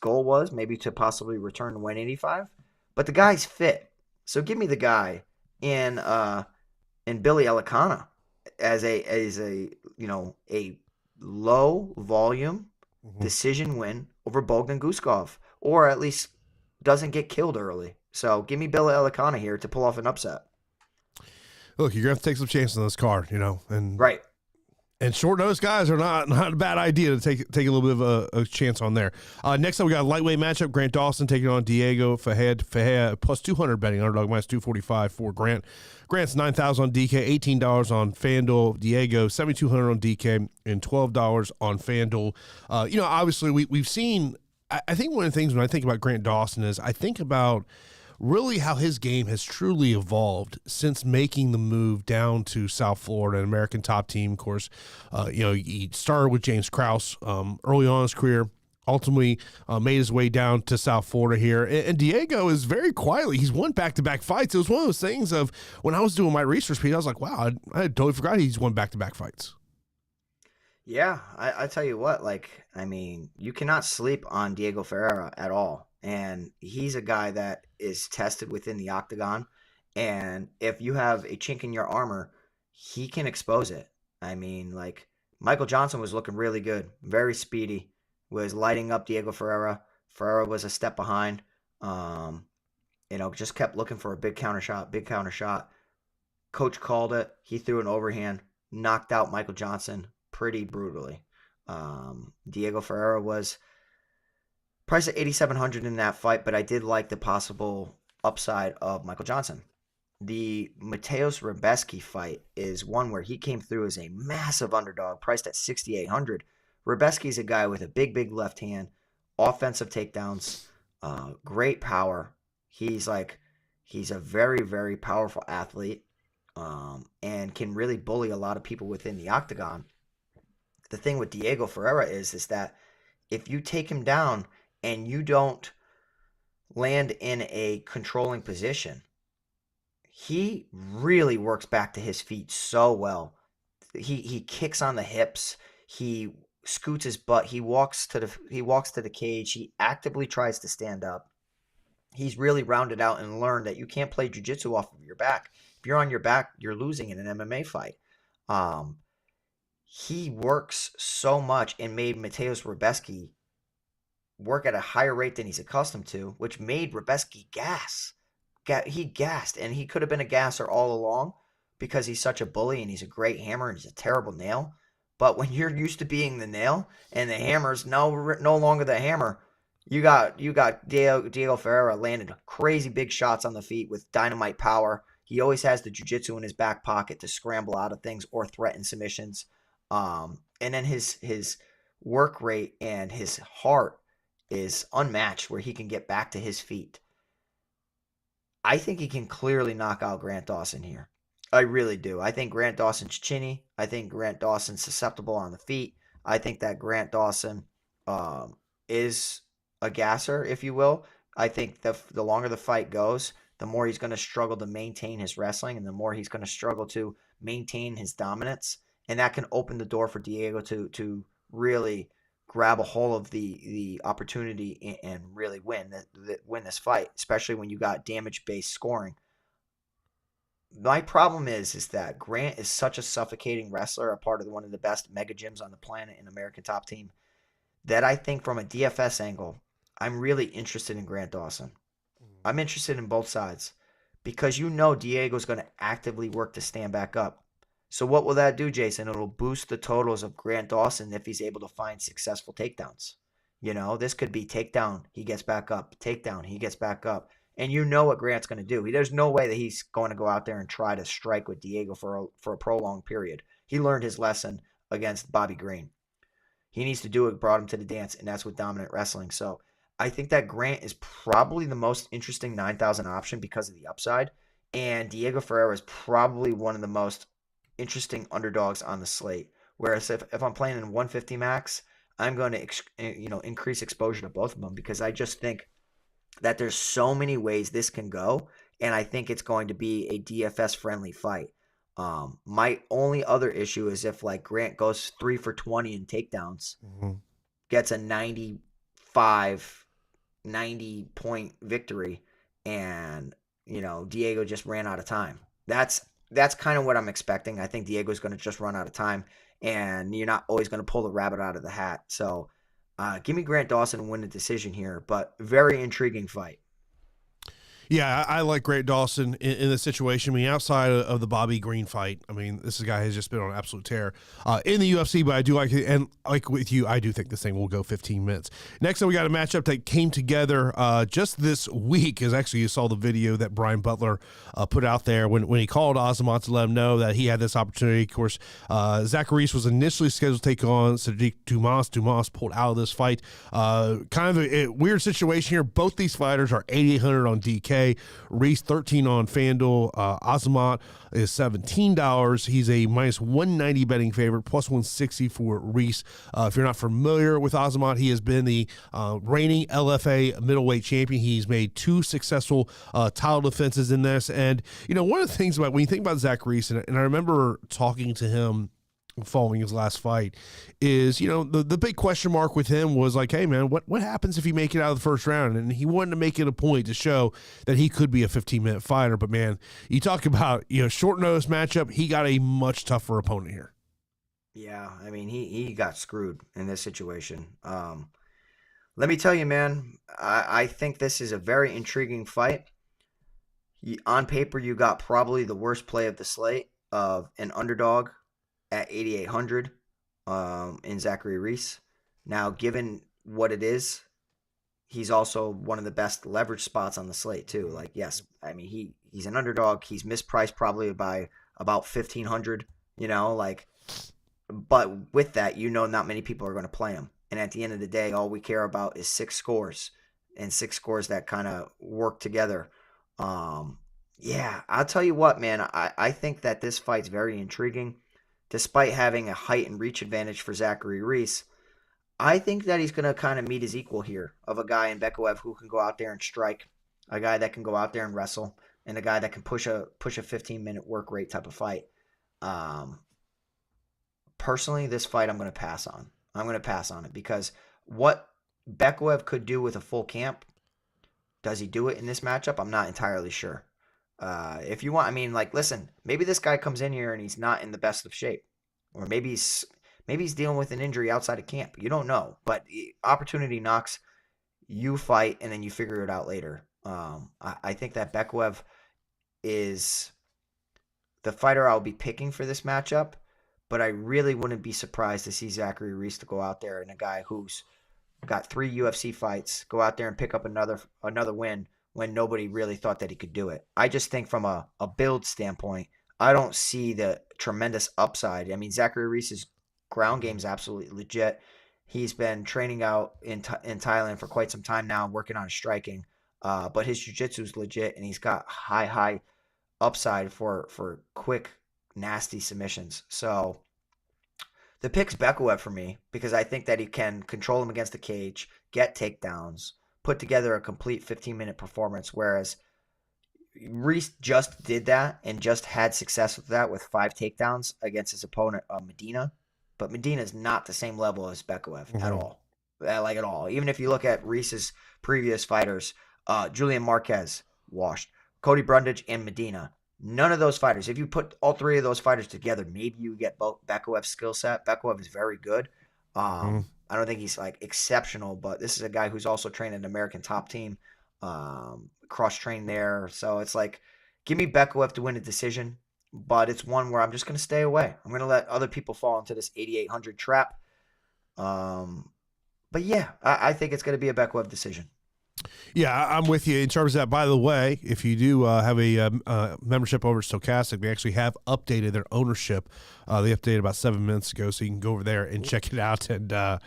goal was, maybe to possibly return to 185. But the guy's fit. So give me the guy in Billy Elekana as a low volume decision win over Bogdan Guskov, or at least doesn't get killed early. So give me Billy Elekana here to pull off an upset. Look, you're gonna have to take some chances on this card, and right. And short notice guys are not a bad idea to take a little bit of a chance on there. Next up, we got a lightweight matchup. Grant Dawson taking on Diego Ferreira plus 200 betting, underdog minus 245 for Grant. Grant's $9,000 on DK, $18 on FanDuel. Diego $7,200 on DK and $12 on FanDuel. Obviously we've seen. I think one of the things when I think about Grant Dawson is I think about really how his game has truly evolved since making the move down to South Florida, an American top team. Of course, he started with James Krause early on in his career, ultimately made his way down to South Florida here. And Diego is very quietly, he's won back-to-back fights. It was one of those things of when I was doing my research, Pete, I was like, wow, I had totally forgot he's won back-to-back fights. Yeah, I tell you what, you cannot sleep on Diego Ferreira at all. And he's a guy that is tested within the octagon. And if you have a chink in your armor, he can expose it. Michael Johnson was looking really good, very speedy, was lighting up Diego Ferreira. Ferreira was a step behind. Just kept looking for a big counter shot. Coach called it. He threw an overhand, knocked out Michael Johnson pretty brutally. Diego Ferreira was priced at 8,700 in that fight, but I did like the possible upside of Michael Johnson. The Mateusz Rebecki fight is one where he came through as a massive underdog, priced at 6,800. Rebecki's a guy with a big left hand, offensive takedowns, great power. He's a very, very powerful athlete, and can really bully a lot of people within the octagon. The thing with Diego Ferreira is that if you take him down and you don't land in a controlling position, he really works back to his feet so well. He kicks on the hips. He scoots his butt. He walks to the cage. He actively tries to stand up. He's really rounded out and learned that you can't play jiu-jitsu off of your back. If you're on your back, you're losing in an MMA fight. He works so much and made Mateusz Rebecki work at a higher rate than he's accustomed to, which made Rebecki gas. He gassed, and he could have been a gasser all along because he's such a bully and he's a great hammer and he's a terrible nail. But when you're used to being the nail and the hammer's no longer the hammer, you got Diego Ferreira landed crazy big shots on the feet with dynamite power. He always has the jiu-jitsu in his back pocket to scramble out of things or threaten submissions. And then his work rate and his heart is unmatched, where he can get back to his feet. I think he can clearly knock out Grant Dawson here. I really do. I think Grant Dawson's chinny. I think Grant Dawson's susceptible on the feet. I think that Grant Dawson is a gasser, if you will. I think the longer the fight goes, the more he's going to struggle to maintain his wrestling, and the more he's going to struggle to maintain his dominance. And that can open the door for Diego to really grab a hold of the opportunity and really win this fight, especially when you got damage-based scoring. My problem is that Grant is such a suffocating wrestler, a part of one of the best mega gyms on the planet in American Top Team, that I think from a DFS angle, I'm really interested in Grant Dawson. I'm interested in both sides because Diego's going to actively work to stand back up. So what will that do, Jason? It'll boost the totals of Grant Dawson if he's able to find successful takedowns. This could be takedown, he gets back up, takedown, he gets back up. And you know what Grant's going to do. There's no way that he's going to go out there and try to strike with Diego for a prolonged period. He learned his lesson against Bobby Green. He needs to do it, brought him to the dance, and that's with dominant wrestling. So I think that Grant is probably the most interesting 9,000 option because of the upside. And Diego Ferreira is probably one of the most interesting underdogs on the slate. Whereas if I'm playing in 150 max, I'm going to increase exposure to both of them because I just think that there's so many ways this can go, and I think it's going to be a DFS friendly fight. My only other issue is if Grant goes 3 for 20 in takedowns, gets a 90 point victory, and Diego just ran out of time. That's kind of what I'm expecting. I think Diego's going to just run out of time, and you're not always going to pull the rabbit out of the hat. So give me Grant Dawson and win the decision here, but very intriguing fight. Yeah, I like Grant Dawson in this situation. Outside of the Bobby Green fight, this is a guy who's just been on an absolute tear in the UFC, but I do like it. And like with you, I do think this thing will go 15 minutes. Next up, we got a matchup that came together just this week, because actually you saw the video that Brian Butler put out there when he called Azamat to let him know that he had this opportunity. Of course, Zachary was initially scheduled to take on Sadiq Dumas. Dumas pulled out of this fight. Kind of a weird situation here. Both these fighters are 8,800 on DK. $10K. Reese 13 on FanDuel. Azamat is $17. He's a minus 190 betting favorite, plus 160 for Reese. If you're not familiar with Azamat, he has been the reigning LFA middleweight champion. He's made 2 successful title defenses in this. And, one of the things about when you think about Zach Reese, and I remember talking to him following his last fight, is, the big question mark with him was like, hey, man, what happens if you make it out of the first round? And he wanted to make it a point to show that he could be a 15-minute fighter. But, man, you talk about, short notice matchup, he got a much tougher opponent here. Yeah, I mean, he got screwed in this situation. Let me tell you, man, I think this is a very intriguing fight. On paper, you got probably the worst play of the slate of an underdog at 8,800 in Zachary Reese. Now, given what it is, he's also one of the best leverage spots on the slate too. Like, yes, I mean he's an underdog. He's mispriced probably by about 1,500. But with that, not many people are going to play him. And at the end of the day, all we care about is 6 scores and 6 scores that kind of work together. Yeah, I'll tell you what, man. I think that this fight's very intriguing. Despite having a height and reach advantage for Zachary Reese, I think that he's going to kind of meet his equal here of a guy in Bekoev who can go out there and strike, a guy that can go out there and wrestle, and a guy that can push a 15-minute work rate type of fight. Personally, this fight I'm going to pass on. I'm going to pass on it because what Bekoev could do with a full camp, does he do it in this matchup? I'm not entirely sure. If you want, listen, maybe this guy comes in here and he's not in the best of shape, or maybe he's dealing with an injury outside of camp. You don't know, but opportunity knocks. You fight and then you figure it out later. I think that Bekoev is the fighter I'll be picking for this matchup, but I really wouldn't be surprised to see Zachary Reese to go out there and a guy who's got 3 UFC fights go out there and pick up another win when nobody really thought that he could do it. I just think from a build standpoint, I don't see the tremendous upside. I mean, Zachary Reese's ground game is absolutely legit. He's been training out in Thailand for quite some time now, working on striking. But his jiu-jitsu is legit, and he's got high upside for quick, nasty submissions. So the pick's Bekoev for me because I think that he can control him against the cage, get takedowns, put together a complete 15-minute performance, whereas Reese just did that and just had success with that with 5 takedowns against his opponent, Medina. But Medina is not the same level as Bekoev at all. At all. Even if you look at Reese's previous fighters, Julian Marquez, washed. Cody Brundage and Medina. None of those fighters. If you put all 3 of those fighters together, maybe you get both Bekoev's skill set. Bekoev is very good. I don't think he's exceptional, but this is a guy who's also trained in an American top team, cross-trained there. So it's give me Bekoev to win a decision, but it's one where I'm just going to stay away. I'm going to let other people fall into this 8,800 trap. But yeah, I think it's going to be a Bekoev decision. Yeah, I'm with you in terms of that. By the way, if you do have a membership over Stochastic, they actually have updated their ownership. They updated about 7 minutes ago, so you can go over there and check it out. And the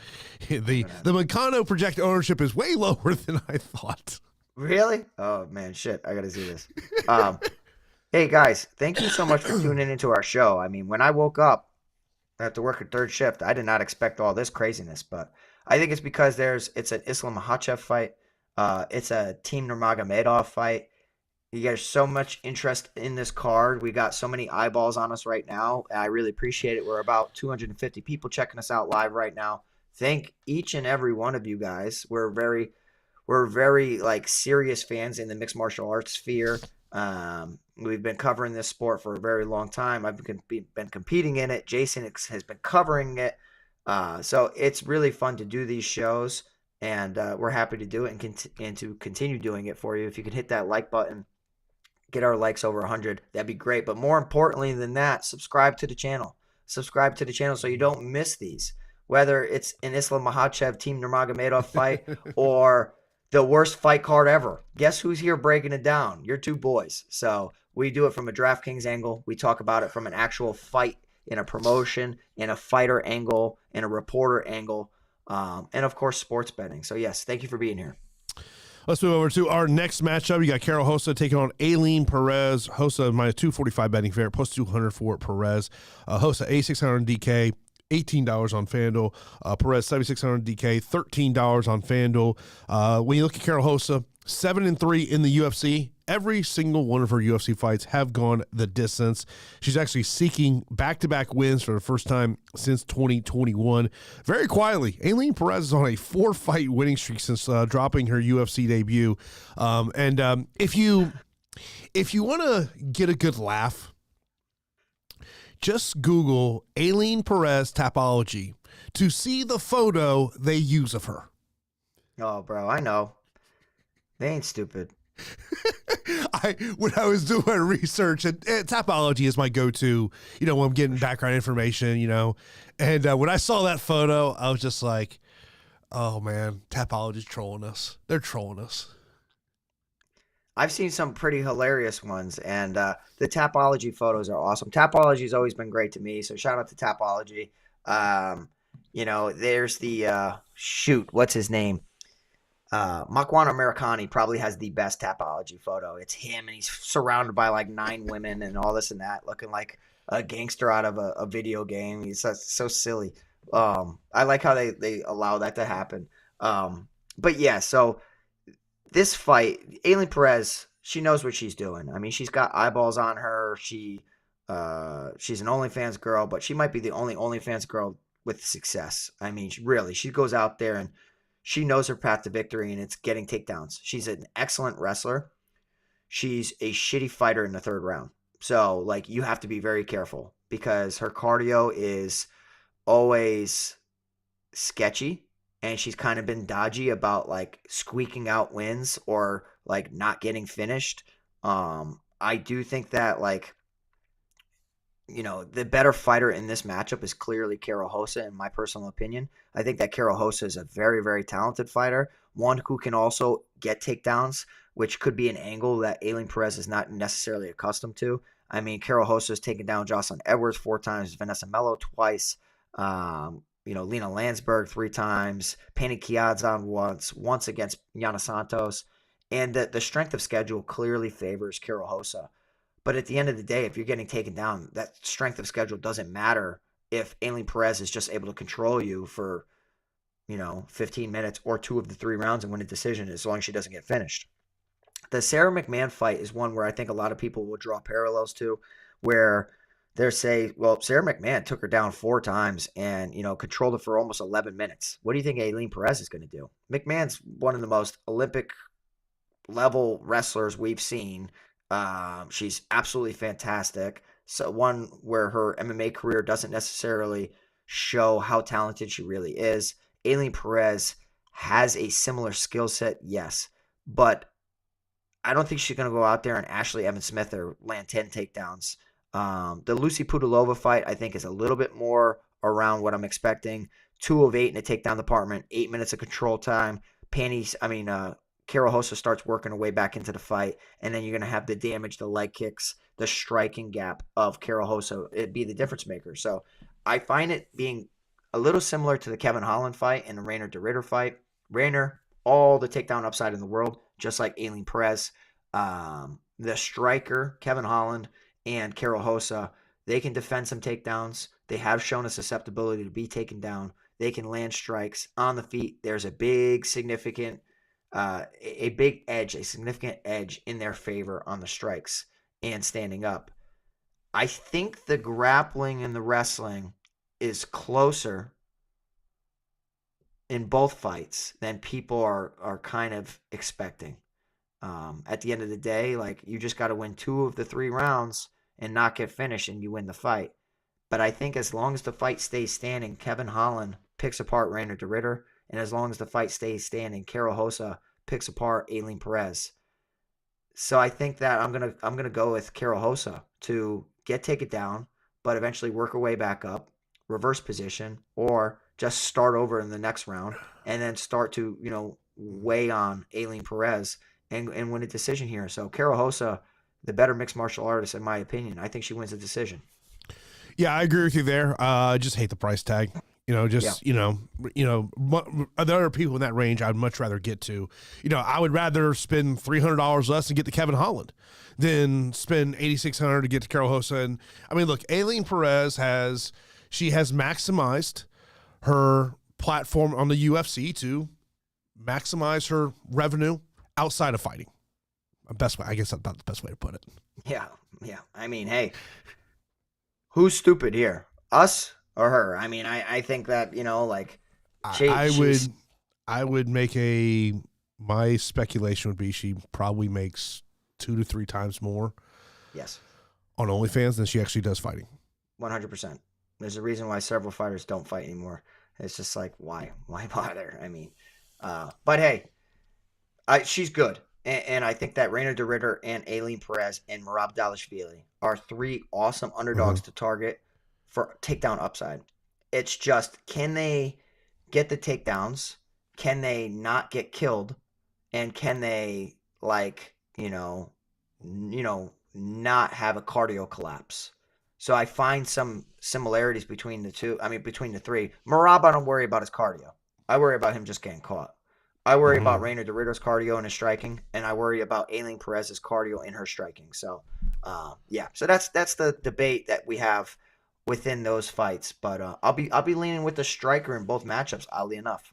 Moicano projected ownership is way lower than I thought. Really? Oh, man, shit. I got to see this. Hey, guys, thank you so much for tuning into our show. I mean, when I woke up, I have to work a 3rd shift. I did not expect all this craziness, but I think it's because it's an Islam Makhachev fight. It's a Team Nurmagomedov fight. You guys so much interest in this card. We got so many eyeballs on us right now. I really appreciate it. We're about 250 people checking us out live right now. Thank each and every one of you guys. We're very serious fans in the mixed martial arts sphere. We've been covering this sport for a very long time. I've been competing in it. Jason has been covering it. So it's really fun to do these shows. And we're happy to do it and to continue doing it for you. If you could hit that like button, get our likes over 100, that'd be great. But more importantly than that, subscribe to the channel. Subscribe to the channel so you don't miss these. Whether it's an Islam Makhachev Team Nurmagomedov fight or the worst fight card ever. Guess who's here breaking it down? Your 2 boys. So we do it from a DraftKings angle. We talk about it from an actual fight in a promotion, in a fighter angle, in a reporter angle. And of course, sports betting. So yes, thank you for being here. Let's move over to our next matchup. You got Carol Hossa taking on Aileen Perez. Hossa minus 245 betting favorite, plus 200 for Perez. Hossa A600 DK, $18 on FanDuel. Perez 7,600 DK, $13 on FanDuel. When you look at Carol Hossa, 7-3 in the UFC. Every single one of her UFC fights have gone the distance. She's actually seeking back-to-back wins for the first time since 2021. Very quietly, Aileen Perez is on a 4-fight winning streak since dropping her UFC debut. If you want to get a good laugh, just Google Aileen Perez Tapology to see the photo they use of her. Oh, bro, I know. They ain't stupid. When I was doing my research, and Tapology is my go-to, when I'm getting background information, and when I saw that photo, I was just like, oh man, Tapology's trolling us. They're trolling us. I've seen some pretty hilarious ones, and the Tapology photos are awesome. Tapology's always been great to me, so shout out to Tapology. There's the what's his name? Moicano Americani probably has the best Tapology photo. It's him, and he's surrounded by like 9 women and all this and that, looking like a gangster out of a video game. He's so silly. I like how they allow that to happen. But yeah, so this fight, Aileen Perez, she knows what she's doing. I mean, she's got eyeballs on her. She's an OnlyFans girl, but she might be the only OnlyFans girl with success. I mean, she goes out there and she knows her path to victory, and it's getting takedowns. She's an excellent wrestler. She's a shitty fighter in the 3rd round. So, you have to be very careful because her cardio is always sketchy, and she's kind of been dodgy about, squeaking out wins or, not getting finished. I do think that, the better fighter in this matchup is clearly Carol Hossa, in my personal opinion. I think that Carol Hossa is a very, very talented fighter, one who can also get takedowns, which could be an angle that Aileen Perez is not necessarily accustomed to. I mean, Carol Hossa has taken down Jocelyn Edwards 4 times, Vanessa Mello twice, Lena Landsberg 3 times, Penny Kiadzan once against Yana Santos. And the strength of schedule clearly favors Carol Hossa. But at the end of the day, if you're getting taken down, that strength of schedule doesn't matter if Aileen Perez is just able to control you for, 15 minutes or 2 of the 3 rounds and win a decision as long as she doesn't get finished. The Sarah McMahon fight is one where I think a lot of people will draw parallels to, where they say, well, Sarah McMahon took her down 4 times and, controlled her for almost 11 minutes. What do you think Aileen Perez is going to do? McMahon's one of the most Olympic-level wrestlers we've seen. She's absolutely fantastic. So one where her MMA career doesn't necessarily show how talented she really is. Aileen Perez has a similar skill set, yes, but I don't think she's going to go out there and Ashley Evans Smith or land 10 takedowns. The Lucy Pudilova fight, I think, is a little bit more around what I'm expecting. 2 of 8 in the takedown department, 8 minutes of control time. Carol Hossa starts working her way back into the fight, and then you're going to have the damage, the leg kicks, the striking gap of Carol Hossa. It'd be the difference maker. So I find it being a little similar to the Kevin Holland fight and the Reinier de Ridder fight. Reinier, all the takedown upside in the world, just like Aileen Perez. The striker, Kevin Holland, and Carol Hossa, they can defend some takedowns. They have shown a susceptibility to be taken down. They can land strikes on the feet. There's a big, significant edge in their favor on the strikes and standing up. I think the grappling and the wrestling is closer in both fights than people are kind of expecting. At the end of the day, you just got to win 2 of the 3 rounds and not get finished, and you win the fight. But I think as long as the fight stays standing, Kevin Holland picks apart Reinier de Ridder, and as long as the fight stays standing, Carol Hossa picks apart Aileen Perez. So I think that I'm gonna go with Carol Hossa to get taken down, but eventually work her way back up, reverse position, or just start over in the next round and then start to weigh on Aileen Perez and win a decision here. So Carol Hossa, the better mixed martial artist in my opinion. I think she wins the decision. Yeah, I agree with you there. I just hate the price tag. Yeah. There are people in that range I'd much rather get to. I would rather spend $300 less and get to Kevin Holland than spend $8,600 to get to Carol Hosa. And I mean, look, Aileen Perez has maximized her platform on the UFC to maximize her revenue outside of fighting. Best way, I guess that's about the best way to put it. Yeah. I mean, hey, who's stupid here? Us or her? I mean, I think that, I would make my speculation would be she probably makes 2 to 3 times more. Yes. On OnlyFans than she actually does fighting. 100%. There's a reason why several fighters don't fight anymore. It's just like, why bother? I mean, but hey, she's good. And I think that Reinier de Ridder and Aileen Perez and Merab Dvalishvili are 3 awesome underdogs to target for takedown upside. It's just, can they get the takedowns? Can they not get killed? And can they, not have a cardio collapse? So I find some similarities between the 3. Merab, I don't worry about his cardio. I worry about him just getting caught. I worry about Reinier de Ridder's cardio and his striking, and I worry about Aileen Perez's cardio and her striking. So, So that's the debate that we have within those fights. But I'll be leaning with the striker in both matchups. Oddly enough.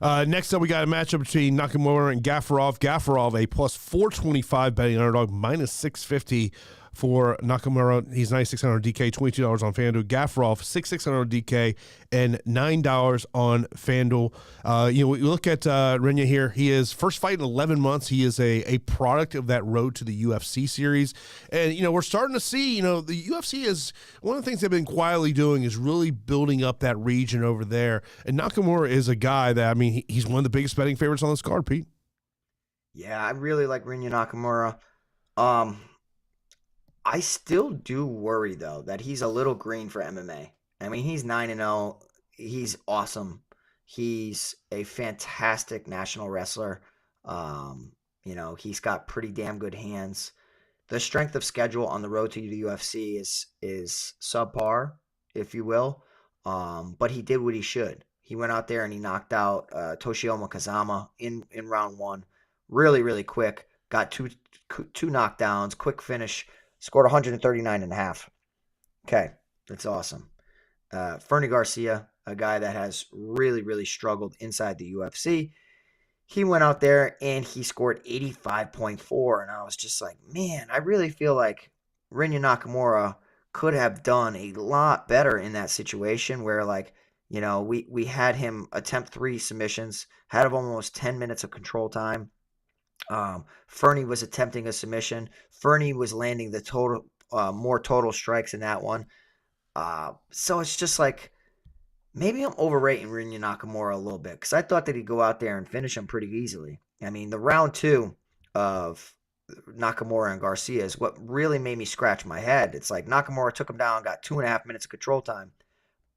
Next up, we got a matchup between Nakamura and Gafarov. Gafarov, a plus 425 betting underdog, minus 650 for Nakamura. He's 9,600 DK, $22 on FanDuel. Gafarov, 6,600 DK, and $9 on FanDuel. We look at Reinier here. He is first fight in 11 months. He is a product of that road to the UFC series. And, we're starting to see, the UFC is one of the things they've been quietly doing is really building up that region over there. And Nakamura is a guy that, he's one of the biggest betting favorites on this card, Pete. Yeah, I really like Reinier Nakamura. I still do worry, though, that he's a little green for MMA. He's 9-0. He's awesome. He's a fantastic national wrestler. He's got pretty damn good hands. The strength of schedule on the road to the UFC is subpar, if you will. But he did what he should. He went out there and he knocked out Toshiyama Kazama in round 1. Really, really quick. Got two knockdowns, quick finish. Scored 139.5. Okay, that's awesome. Fernie Garcia, a guy that has really, really struggled inside the UFC. He went out there and he scored 85.4. And I was just like, man, I really feel like Reinier Nakamura could have done a lot better in that situation where, we had him attempt 3 submissions, had almost 10 minutes of control time. Fernie was attempting a submission. Fernie was landing the total more total strikes in that one. So it's just like maybe I'm overrating Reinier Nakamura a little bit because I thought that he'd go out there and finish him pretty easily. The round 2 of Nakamura and Garcia is what really made me scratch my head. It's like Nakamura took him down, got 2.5 minutes of control time,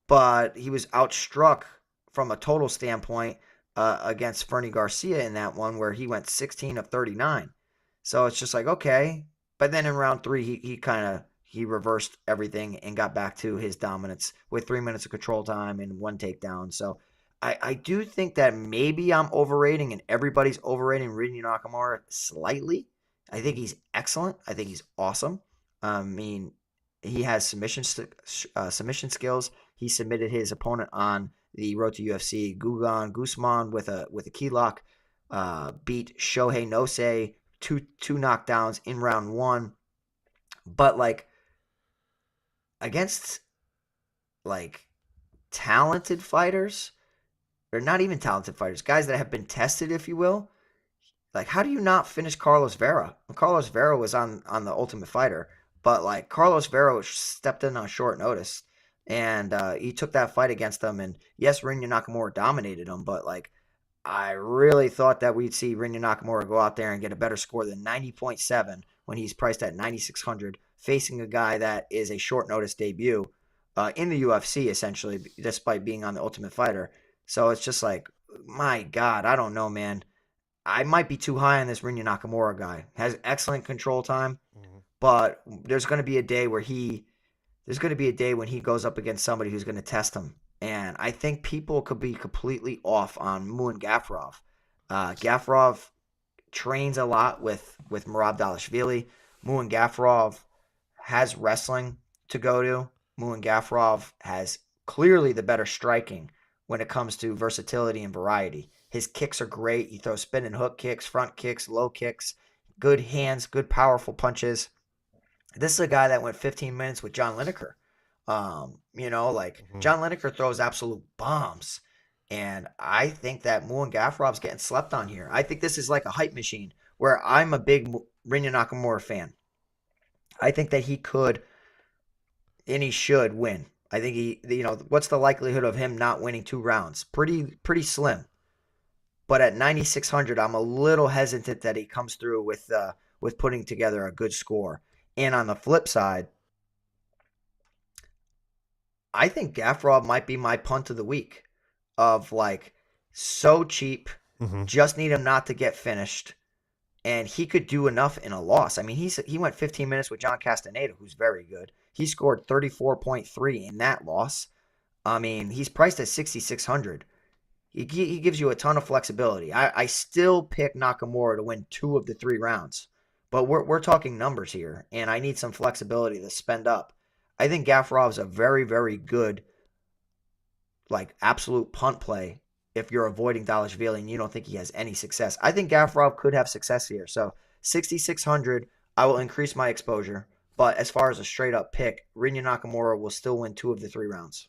but he was outstruck from a total standpoint against Fernie Garcia in that one where he went 16 of 39. So it's just like, okay. But then in round 3, he reversed everything and got back to his dominance with 3 minutes of control time and 1 takedown. So I do think that maybe I'm overrating and everybody's overrating Reinier Nakamura slightly. I think he's excellent. I think he's awesome. He has submission skills. He submitted his opponent on the road to UFC, Gugan Guzman with a key lock, beat Shohei Nosei, two knockdowns in round 1. But against talented fighters, or not even talented fighters, guys that have been tested, if you will, how do you not finish Carlos Vera? Carlos Vera was on the Ultimate Fighter, but Carlos Vera stepped in on short notice. And he took that fight against them. And yes, Reinier Nakamura dominated him, but I really thought that we'd see Reinier Nakamura go out there and get a better score than 90.7 when he's priced at 9,600, facing a guy that is a short notice debut in the UFC, essentially, despite being on the Ultimate Fighter. So it's just my God, I don't know, man. I might be too high on this Reinier Nakamura guy. Has excellent control time, but there's going to be a day when he goes up against somebody who's going to test him. And I think people could be completely off on Muin Gafurov. Gafurov trains a lot with Merab Dvalishvili. Muin Gafurov has wrestling to go to. Muin Gafurov has clearly the better striking when it comes to versatility and variety. His kicks are great. He throws spin and hook kicks, front kicks, low kicks, good hands, good powerful punches. This is a guy that went 15 minutes with John Lineker. John Lineker throws absolute bombs. And I think that Muin Gafurov's getting slept on here. I think this is like a hype machine where I'm a big Rinya Nakamura fan. I think that he could and he should win. I think what's the likelihood of him not winning 2 rounds? Pretty slim. But at 9,600, I'm a little hesitant that he comes through with putting together a good score. And on the flip side, I think Gafurov might be my punt of the week of like so cheap, just need him not to get finished, and he could do enough in a loss. I mean, he went 15 minutes with John Castaneda, who's very good. He scored 34.3 in that loss. I mean, he's priced at 6,600. He gives you a ton of flexibility. I still pick Nakamura to win 2 of the 3 rounds, but we're talking numbers here, and I need some flexibility to spend up. I think Gafurov's a very, very good, like, absolute punt play if you're avoiding Dvalishvili and you don't think he has any success. I think Gafurov could have success here. So 6,600, I will increase my exposure. But as far as a straight-up pick, Rinya Nakamura will still win 2 of the 3 rounds.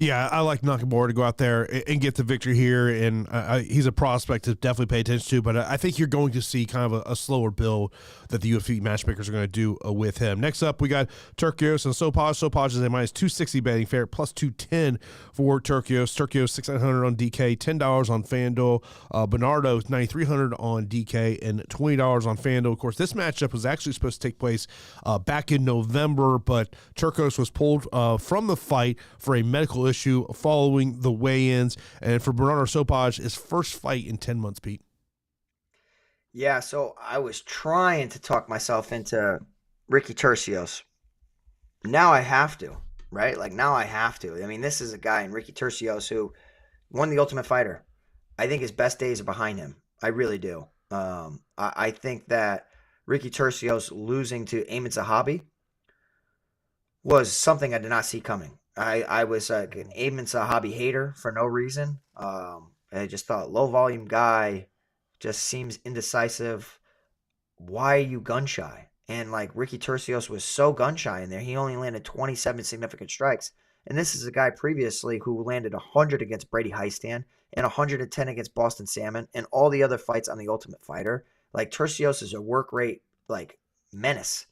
Yeah, I like Nakamura to go out there and get the victory here, and he's a prospect to definitely pay attention to, but I think you're going to see kind of a slower build that the UFC matchmakers are going to do with him. Next up, we got Turkios and Sopaj. Sopaj is a minus 260 betting fair, plus 210 for Turkios. Turkios 6,900 on DK, $10 on FanDuel. Bernardo 9,300 on DK, and $20 on FanDuel. Of course, this matchup was actually supposed to take place back in November, but Turkios was pulled from the fight for a medical issue following the weigh-ins, and for Bernardo Sopaj, his first fight in 10 months, Pete. Yeah, so I was trying to talk myself into Ricky Turcios. Now I have to, right? Like, now I have to. I mean, this is a guy in Ricky Turcios who won the Ultimate Fighter. I think his best days are behind him. I really do. I think that Ricky Turcios losing to Ayman Zahabi was something I did not see coming. I was an Ayman Zahabi hater for no reason. I just thought low volume guy, just seems indecisive. Why are you gun shy? And like Ricky Turcios was so gun shy in there, he only landed 27 significant strikes. And this is a guy previously who landed 100 against Brady Heistan and 110 against Boston Salmon and all the other fights on the Ultimate Fighter. Like, Turcios is a work rate like menace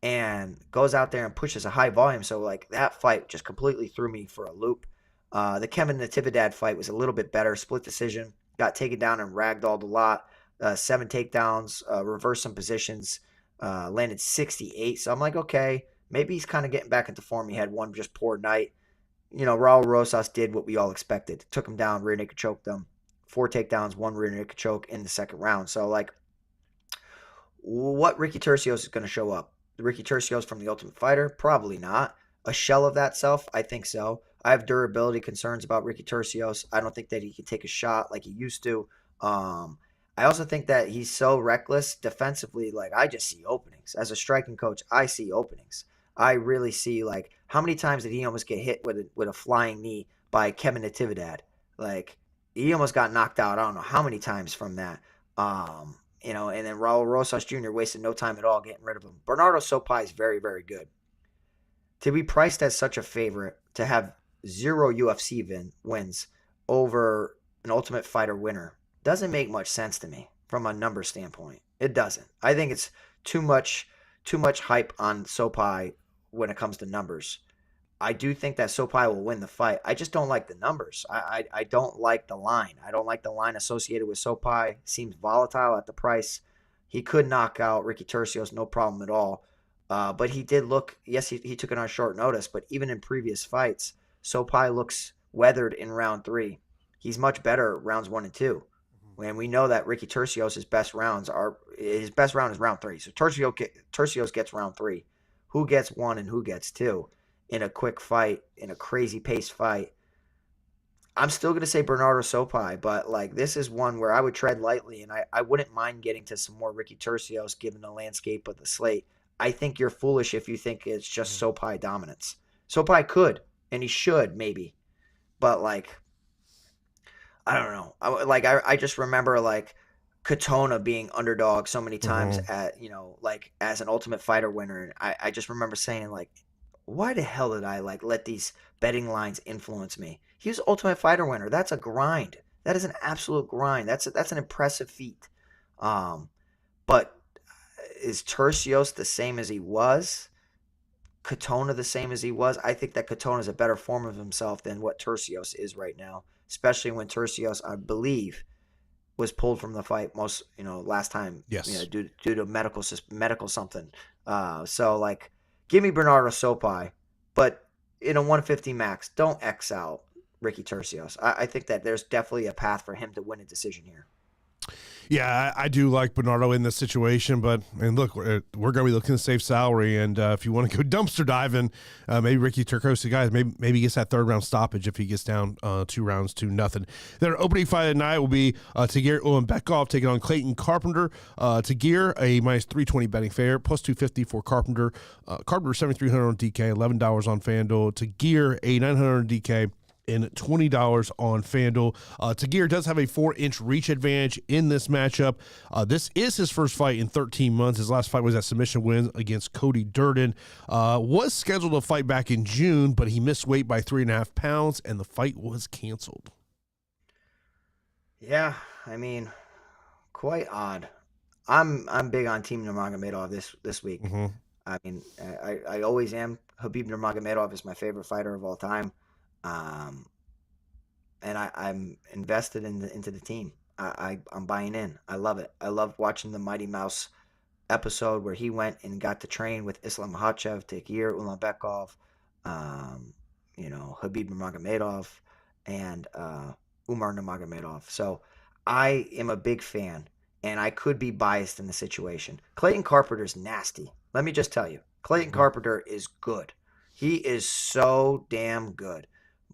and goes out there and pushes a high volume. So like that fight just completely threw me for a loop. The Kevin Natividad fight was a little bit better, split decision, got taken down and ragdolled a lot. 7 takedowns, reversed some positions, landed 68. So I'm like, okay, maybe he's kind of getting back into form. He had one just poor night. You know, Raul Rosas did what we all expected. Took him down, rear naked choked him. 4 takedowns, 1 rear naked choke in the second round. So like, what Ricky Turcios is going to show up? Ricky Turcios from the Ultimate Fighter? Probably not. A shell of that self? I think so. I have durability concerns about Ricky Turcios. I don't think that he can take a shot like he used to. I also think that he's so reckless defensively. Like, I just see openings. As a striking coach, I see openings. I really see, like, how many times did he almost get hit with a flying knee by Kevin Natividad? Like, he almost got knocked out. I don't know how many times from that. And then Raul Rosas Jr. wasted no time at all getting rid of him. Bernardo Sopaj is very, very good. To be priced as such a favorite, to have 0 UFC wins over an Ultimate Fighter winner, doesn't make much sense to me from a number standpoint. It doesn't. I think it's too much hype on Sopaj when it comes to numbers. I do think that Sopaj will win the fight. I just don't like the numbers. I don't like the line. I don't like the line associated with Sopaj. Seems volatile at the price. He could knock out Ricky Turcios, no problem at all. But he did look, yes, he took it on short notice, but even in previous fights, Sopaj looks weathered in round 3. He's much better rounds 1 and 2. And we know that Ricky Turcios' best round is round 3. So Turcios gets round 3. Who gets 1 and who gets 2 in a quick fight, in a crazy paced fight? I'm still going to say Bernardo Sopai, but like this is one where I would tread lightly, and I wouldn't mind getting to some more Ricky Tercios given the landscape of the slate. I think you're foolish if you think it's just Sopai dominance. Sopai could, and he should maybe, but like I don't know. I just remember like Katona being underdog so many times Mm-hmm. at like as an Ultimate Fighter winner, and I just remember saying like, why the hell did I like let these betting lines influence me? He was Ultimate Fighter winner. That's a grind. That is an absolute grind. That's an impressive feat. Um, but is Tercios the same as he was? Katona the same as he was? I think that Katona is a better form of himself than what Tercios is right now, especially when Tercios, I believe, was pulled from the fight last time, Yes. due to medical something. So like, give me Bernardo Sopai, but in a 150 max, don't X out Ricky Tercios. I think that there's definitely a path for him to win a decision here. Yeah, I do like Bernardo in this situation, but and look, we're going to be looking to save salary, and if you want to go dumpster diving, maybe Ricky Turcosi, guys, maybe he gets that third round stoppage if he gets down 2-0. Then our opening fight tonight will be Tagir Ulanbekov taking on Clayton Carpenter. Tagir a minus 320 betting fair, plus 250 for Carpenter. Carpenter 7,300 on DK, $11 on FanDuel. Tagir a 900 on DK. And $20 on FanDuel. Tagir does have a 4-inch reach advantage in this matchup. This is his first fight in 13 months. His last fight was that submission win against Cody Durden. Was scheduled to fight back in June, but he missed weight by 3.5 pounds, and the fight was canceled. Yeah, I mean, quite odd. I'm big on Team Nurmagomedov this week. Mm-hmm. I mean, I always am. Habib Nurmagomedov is my favorite fighter of all time. Um, and I'm invested into the team. I'm buying in. I love it. I love watching the Mighty Mouse episode where he went and got to train with Islam Makhachev, Tagir Ulanbekov, Habib Nurmagomedov, and Umar Nurmagomedov. So I am a big fan, and I could be biased in the situation. Clayton Carpenter's nasty. Let me just tell you, Clayton Carpenter is good. He is so damn good.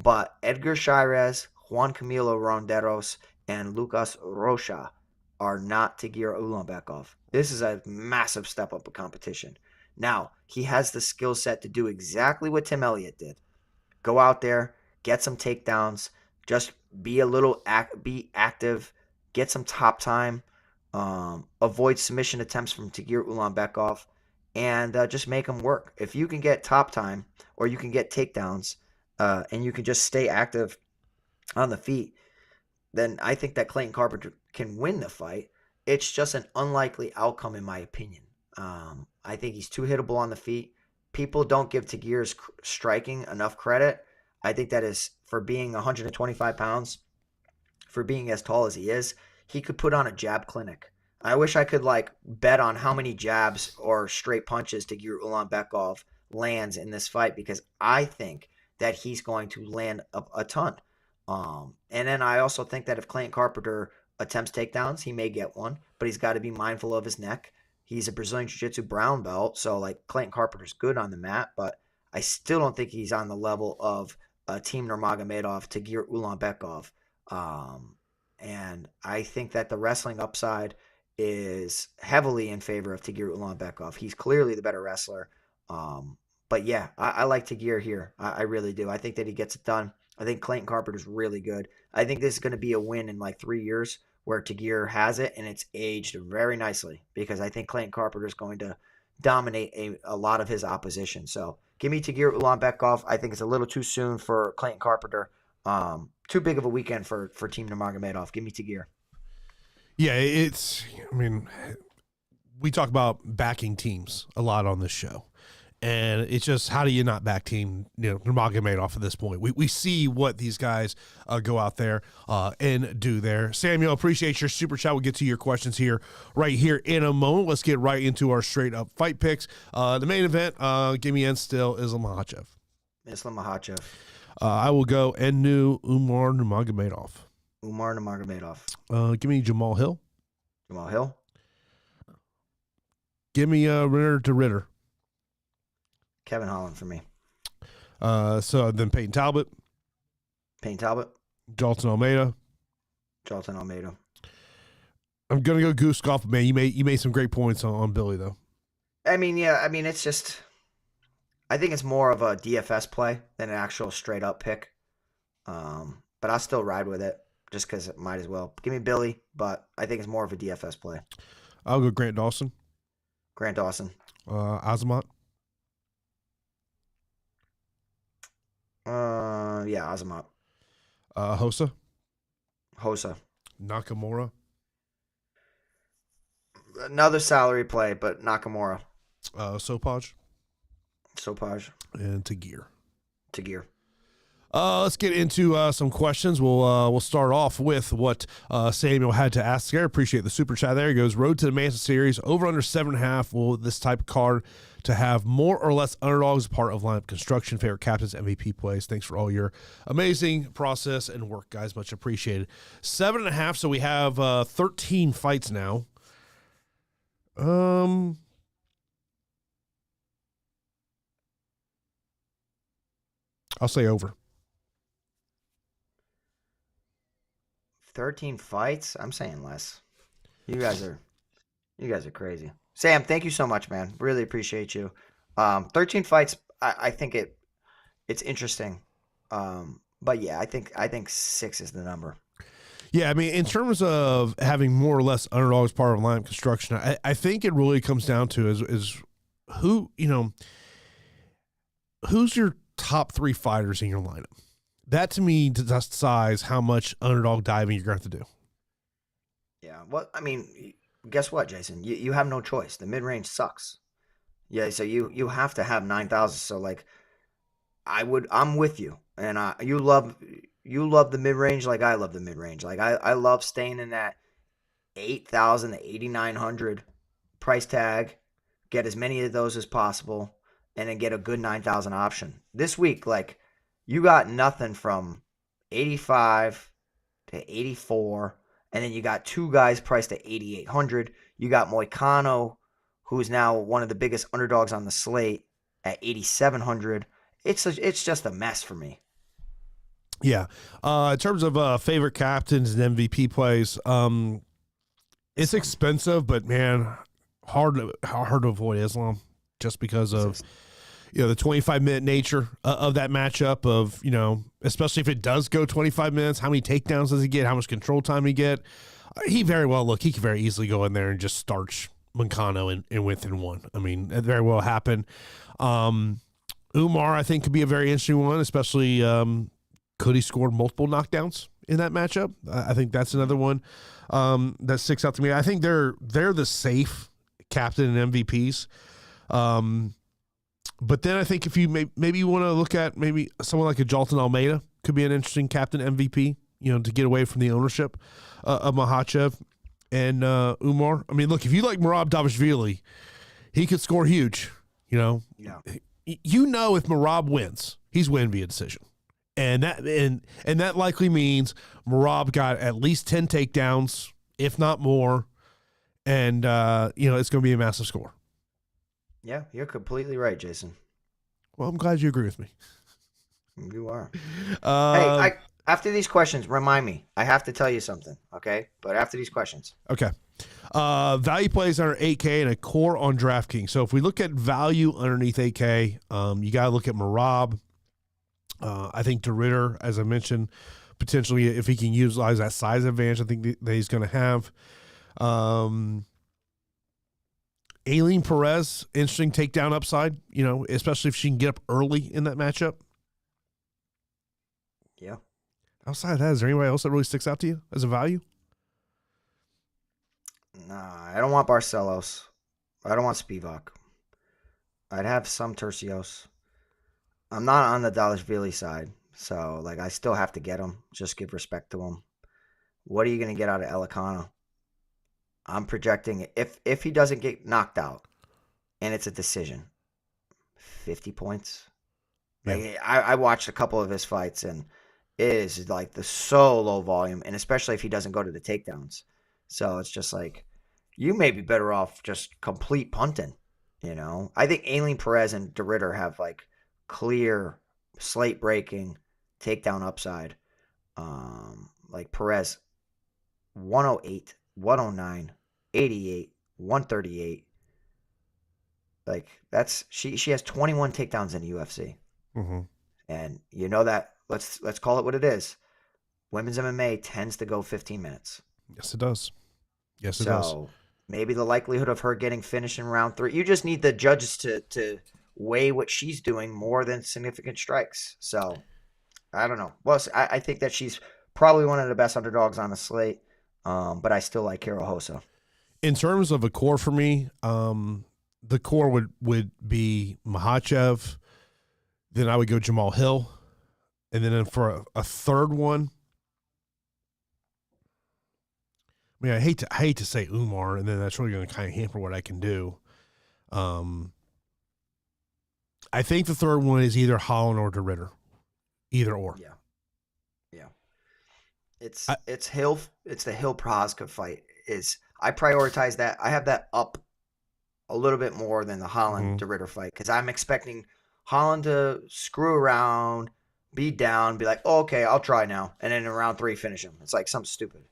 But Edgar Chairez, Juan Camilo Ronderos, and Lucas Rocha are not Tagir Ulanbekov. This is a massive step up of competition. Now, he has the skill set to do exactly what Tim Elliott did. Go out there, get some takedowns, just be be active, get some top time, avoid submission attempts from Tagir Ulanbekov, and just make them work. If you can get top time or you can get takedowns, and you can just stay active on the feet, then I think that Clayton Carpenter can win the fight. It's just an unlikely outcome, in my opinion. I think he's too hittable on the feet. People don't give Tagir's striking enough credit. I think that is for being 125 pounds, for being as tall as he is, he could put on a jab clinic. I wish I could like bet on how many jabs or straight punches Tagir Ulanbekov lands in this fight, because I think that he's going to land a ton. And then I also think that if Clayton Carpenter attempts takedowns, he may get one, but he's got to be mindful of his neck. He's a Brazilian Jiu-Jitsu brown belt, so like Clayton Carpenter's good on the mat, but I still don't think he's on the level of Team Nurmagomedov, Tagir Ulanbekov. And I think that the wrestling upside is heavily in favor of Tagir Ulanbekov. He's clearly the better wrestler. But yeah, I like Tagir here. I really do. I think that he gets it done. I think Clayton Carpenter's really good. I think this is going to be a win in like 3 years where Tagir has it, and it's aged very nicely because I think Clayton Carpenter is going to dominate a lot of his opposition. So give me Tagir Ulanbekov. I think it's a little too soon for Clayton Carpenter. Too big of a weekend for Team Nurmagomedov. Give me Tagir. Yeah, I mean, we talk about backing teams a lot on this show. And it's just, how do you not back team Nurmagomedov at this point? We see what these guys go out there and do there. Samuel, appreciate your super chat. We'll get to your questions right here in a moment. Let's get right into our straight up fight picks. The main event, give me still Islam Makhachev. Islam Makhachev. I will go Umar Nurmagomedov. Umar Nurmagomedov. Give me Jamahal Hill. Jamahal Hill. Give me Renato to Ritter. Kevin Holland for me. So then Payton Talbott. Payton Talbott. Jailton Almeida. Jailton Almeida. I'm gonna go Guskov, man. You made some great points on Billy though. I mean, yeah. I mean, it's just. I think it's more of a DFS play than an actual straight up pick. But I'll still ride with it just because it might as well. Give me Billy, but I think it's more of a DFS play. I'll go Grant Dawson. Grant Dawson. Azamat. Yeah, Azamat. Hossa. Nakamura. Another salary play, but Nakamura. Sopaj. And Tagir. Let's get into some questions. We'll start off with what Samuel had to ask there. Appreciate the super chat there. He goes, road to the Manchester Series, over under 7.5. Will this type of card to have more or less underdogs part of lineup construction? Favorite captains, MVP plays. Thanks for all your amazing process and work, guys. Much appreciated. 7.5. So we have 13 fights now. I'll say over. 13 fights? I'm saying less. You guys are crazy. Sam, thank you so much, man. Really appreciate you. 13 fights, I think it's interesting. But yeah, I think 6 is the number. Yeah, I mean, in terms of having more or less underdogs part of lineup construction, I think it really comes down to is who, who's your top 3 fighters in your lineup. That to me decides how much underdog diving you're going to have to do. Yeah, well, I mean, guess what, Jason? You have no choice. The mid range sucks. Yeah, so you have to have 9,000. So like, I'm with you, and you love the mid range like I love the mid range. Like I love staying in that 8,000 to 8,900 price tag. Get as many of those as possible, and then get a good 9,000 option. This week, like, you got nothing from 85 to 84, and then you got 2 guys priced at 8,800. You got Moicano, who's now one of the biggest underdogs on the slate, at 8,700. It's just a mess for me. Yeah. In terms of favorite captains and MVP plays, it's expensive, but man, hard to avoid Islam just because of the 25-minute nature of that matchup. Of especially if it does go 25 minutes, how many takedowns does he get? How much control time he get? He could very easily go in there and just starch Moicano and within one. I mean, that very well happen. Umar, I think, could be a very interesting one, especially could he score multiple knockdowns in that matchup? I think that's another one that sticks out to me. I think they're the safe captain and MVPs. But then I think if you maybe you want to look at maybe someone like a Jailton Almeida could be an interesting captain MVP, to get away from the ownership of Makhachev and Umar. I mean, look, if you like Merab Dvalishvili, he could score huge. Yeah. If Merab wins, he's winning via decision. And that likely means Merab got at least 10 takedowns, if not more. And it's going to be a massive score. Yeah, you're completely right, Jason. Well, I'm glad you agree with me. You are. Hey, after these questions, remind me. I have to tell you something, okay? But after these questions. Okay. Value plays under 8K and a core on DraftKings. So if we look at value underneath 8K, you got to look at Merab. I think DeRitter, as I mentioned, potentially if he can utilize that size advantage, I think that he's going to have. Aileen Perez, interesting takedown upside, especially if she can get up early in that matchup. Yeah. Outside of that, is there anybody else that really sticks out to you as a value? Nah, I don't want Barcelos. I don't want Spivac. I'd have some Tercios. I'm not on the Dvalishvili side, so I still have to get him. Just give respect to him. What are you going to get out of Elekana? I'm projecting if he doesn't get knocked out and it's a decision, 50 points. Yeah. I watched a couple of his fights and it is so low volume, and especially if he doesn't go to the takedowns. So it's just you may be better off just complete punting. I think Aileen Perez and DeRitter have clear slate breaking takedown upside. like Perez, 108, 109, 88, 138. Like she has 21 takedowns in the UFC. Mm-hmm. And you know that, let's call it what it is. Women's MMA tends to go 15 minutes. Yes, it does. Yes, it does. So maybe the likelihood of her getting finished in round 3, you just need the judges to weigh what she's doing more than significant strikes. So I don't know. Well, I think that she's probably one of the best underdogs on the slate, but I still like Carol Hossa. In terms of a core for me, the core would be Makhachev. Then I would go Jamahal Hill. And then for a third one, I mean, I hate to say Umar, and then that's really going to kind of hamper what I can do. I think the third one is either Holland or De Ridder. Either or. Yeah. It's Hill. It's the Hill Prochazka fight. I prioritize that. I have that up a little bit more than the Holland De Ridder fight, because I'm expecting Holland to screw around, be down, be like, oh, okay, I'll try now, and then in round 3 finish him. It's like something stupid.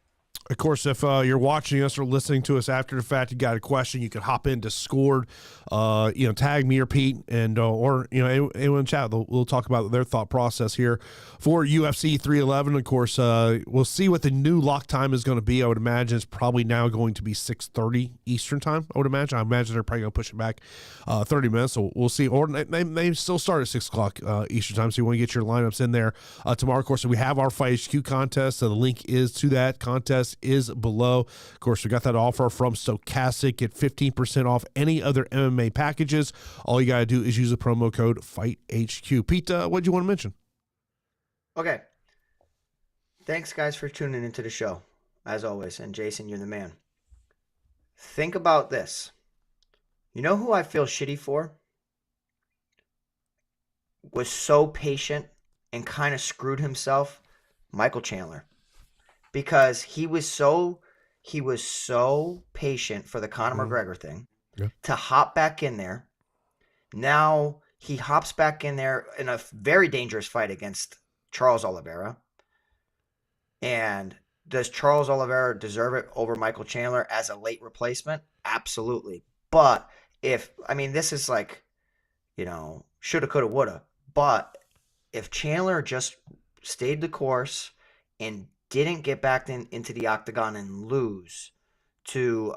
Of course, if you're watching us or listening to us after the fact, you got a question, you can hop into Scored, tag me or Pete, and or anyone in chat. We'll talk about their thought process here for UFC 311. Of course, we'll see what the new lock time is going to be. I would imagine it's probably now going to be 6:30 Eastern time. I imagine they're probably going to push it back 30 minutes. So we'll see. Or they may still start at 6 o'clock Eastern time. So you want to get your lineups in there tomorrow. Of course, so we have our Fight HQ contest. So the link is to that contest is below. Of course, we got that offer from Stochastic. Get 15% off any other MMA packages. All you got to do is use the promo code FightHQ. Pete, what do you want to mention? Okay. Thanks, guys, for tuning into the show, as always. And Jason, you're the man. Think about this. You know who I feel shitty for? Was so patient and kind of screwed himself? Michael Chandler. Because he was so patient for the Conor McGregor thing to hop back in there. Now he hops back in there in a very dangerous fight against Charles Oliveira. And does Charles Oliveira deserve it over Michael Chandler as a late replacement? Absolutely. But this is like, shoulda, coulda, woulda. But if Chandler just stayed the course and didn't get back into the octagon and lose to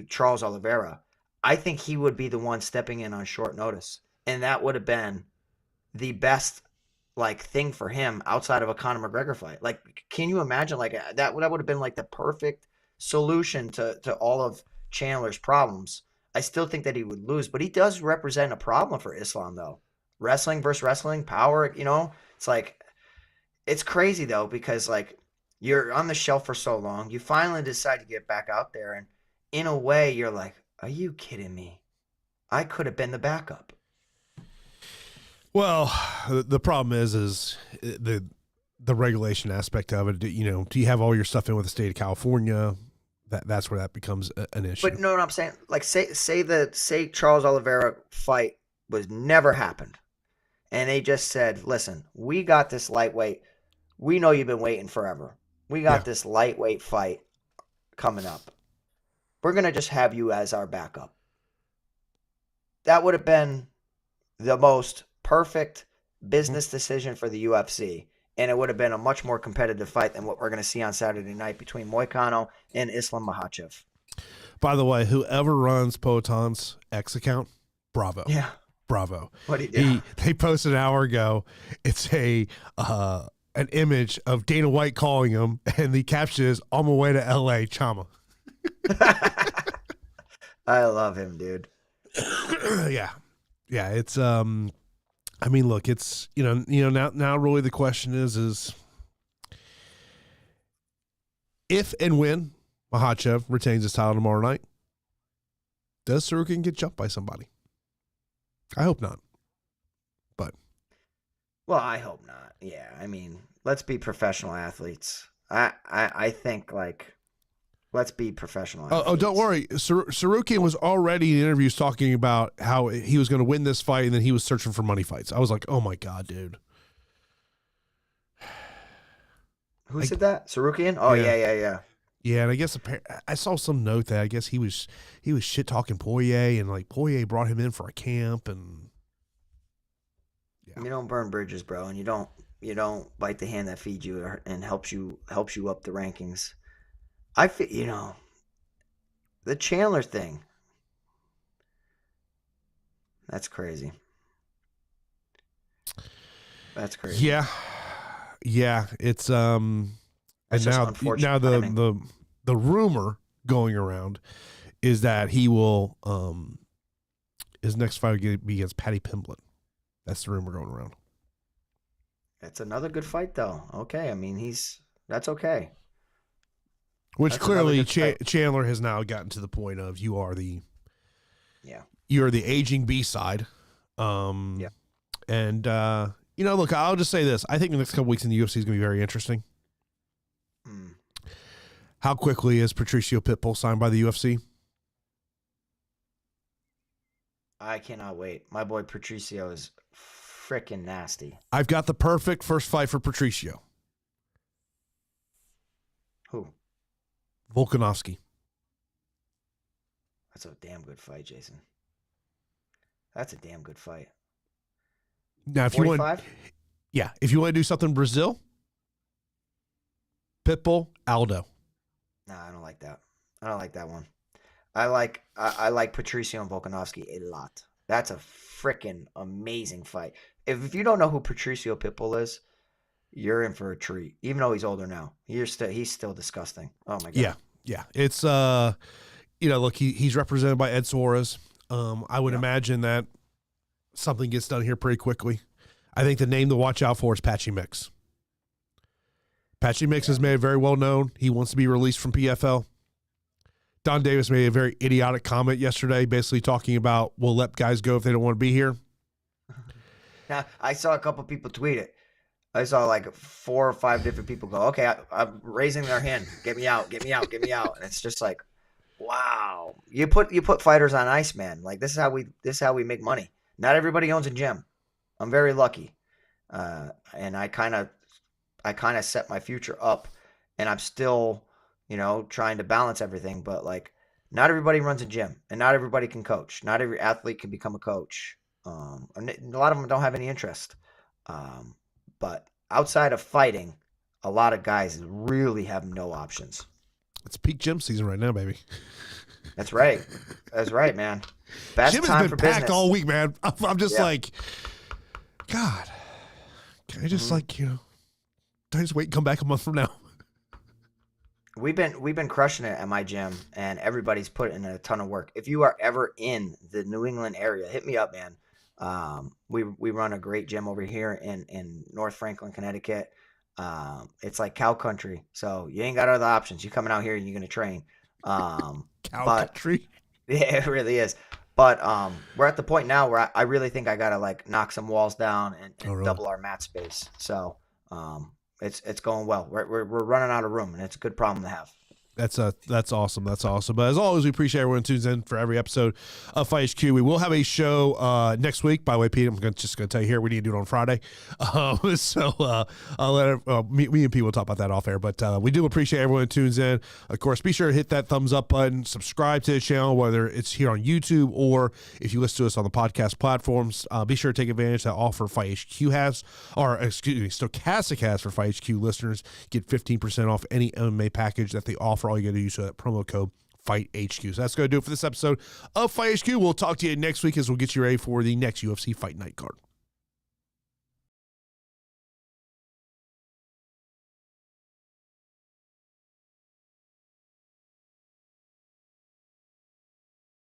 Charles Oliveira, I think he would be the one stepping in on short notice. And that would have been the best thing for him outside of a Conor McGregor fight. Can you imagine that would have been the perfect solution to all of Chandler's problems. I still think that he would lose, but he does represent a problem for Islam though. Wrestling versus wrestling, power, it's crazy though, because you're on the shelf for so long, you finally decide to get back out there, and in a way you're like, are you kidding me? I could have been the backup. Well, the problem is the regulation aspect of it. Do you have all your stuff in with the state of California? That's where that becomes an issue. But know what I'm saying? Say Charles Oliveira fight was never happened, and they just said, listen, we got this lightweight. We know you've been waiting forever. We got this lightweight fight coming up. We're going to just have you as our backup. That would have been the most perfect business decision for the UFC, and it would have been a much more competitive fight than what we're going to see on Saturday night between Moicano and Islam Makhachev. By the way, whoever runs Payton's X account, bravo. Yeah. Bravo. What did he do? They posted an hour ago. It's an image of Dana White calling him, and the caption is, on my way to LA, Chama. I love him, dude. Yeah. It's look, it's now really the question is if and when Makhachev retains his title tomorrow night, does Serghei get jumped by somebody? I hope not. But I hope not. Yeah, let's be professional athletes. I think let's be professional athletes. Oh, don't worry. Serghei was already in interviews talking about how he was going to win this fight, and then he was searching for money fights. I was like, oh my God, dude. Who said that? Sarukian? Oh, yeah. Yeah, and I guess I saw some note that I guess he was shit talking Poirier, and like Poirier brought him in for a camp, and you don't burn bridges, bro, and you don't bite the hand that feeds you and helps you up the rankings. I feel the Chandler thing. That's crazy. That's crazy. Yeah. It's and now the rumor going around is that he will his next fight will be against Paddy Pimblett. That's the rumor going around. It's another good fight, though. Okay, I mean that's okay. Which that's clearly Chandler has now gotten to the point of you're the aging B side. And look, I'll just say this: I think the next couple weeks in the UFC is going to be very interesting. How quickly is Patricio Pitbull signed by the UFC? I cannot wait. My boy Patricio is freaking nasty. I've got the perfect first fight for Patricio. Who? Volkanovski. That's a damn good fight, Jason. That's a damn good fight. Now, if 45? If you want to do something Brazil, Pitbull, Aldo. Nah, I don't like that. I don't like that one. I like Patricio and Volkanovski a lot. That's a freaking amazing fight. If you don't know who Patricio Pitbull is, you're in for a treat. Even though he's older now, he's still disgusting. Oh my god. Yeah. It's look, he's represented by Ed Suarez. I would imagine that something gets done here pretty quickly. I think the name to watch out for is Patchy Mix. Patchy Mix has made it very well known. He wants to be released from PFL. Don Davis made a very idiotic comment yesterday, basically talking about we'll let guys go if they don't want to be here. Now, I saw a couple people tweet it. I saw like 4 or 5 different people go, okay, I'm raising their hand. Get me out. And it's just like, wow. You put fighters on ice, man. Like this is how we make money. Not everybody owns a gym. I'm very lucky. And I kind of set my future up, and I'm still, trying to balance everything. But like, not everybody runs a gym, and not everybody can coach. Not every athlete can become a coach. A lot of them don't have any interest. But outside of fighting, a lot of guys really have no options. It's peak gym season right now, baby. That's right, man. Best gym time has for been packed business all week, man. I'm just like, God, can I just can I just wait and come back a month from now? We've been crushing it at my gym, and everybody's put in a ton of work. If you are ever in the New England area, hit me up, man. We run a great gym over here in North Franklin, Connecticut. It's like cow country, so you ain't got other options. You coming out here and you're gonna train. Cow country. Yeah, it really is. But we're at the point now where I really think I gotta like knock some walls down and really? double our mat space. So it's going well. We're running out of room, and it's a good problem to have. That's awesome. That's awesome. But as always, we appreciate everyone who tunes in for every episode of Fight HQ. We will have a show next week. By the way, Pete, I'm just going to tell you here, we need to do it on Friday. So I'll let me and Pete will talk about that off air. But we do appreciate everyone who tunes in. Of course, be sure to hit that thumbs up button, subscribe to the channel, whether it's here on YouTube or if you listen to us on the podcast platforms. Be sure to take advantage of that offer Fight HQ has, or excuse me, Stochastic has for Fight HQ listeners. Get 15% off any MMA package that they offer. All you got to use that promo code FIGHTHQ. So that's going to do it for this episode of Fight HQ. We'll talk to you next week as we'll get you ready for the next UFC Fight Night card.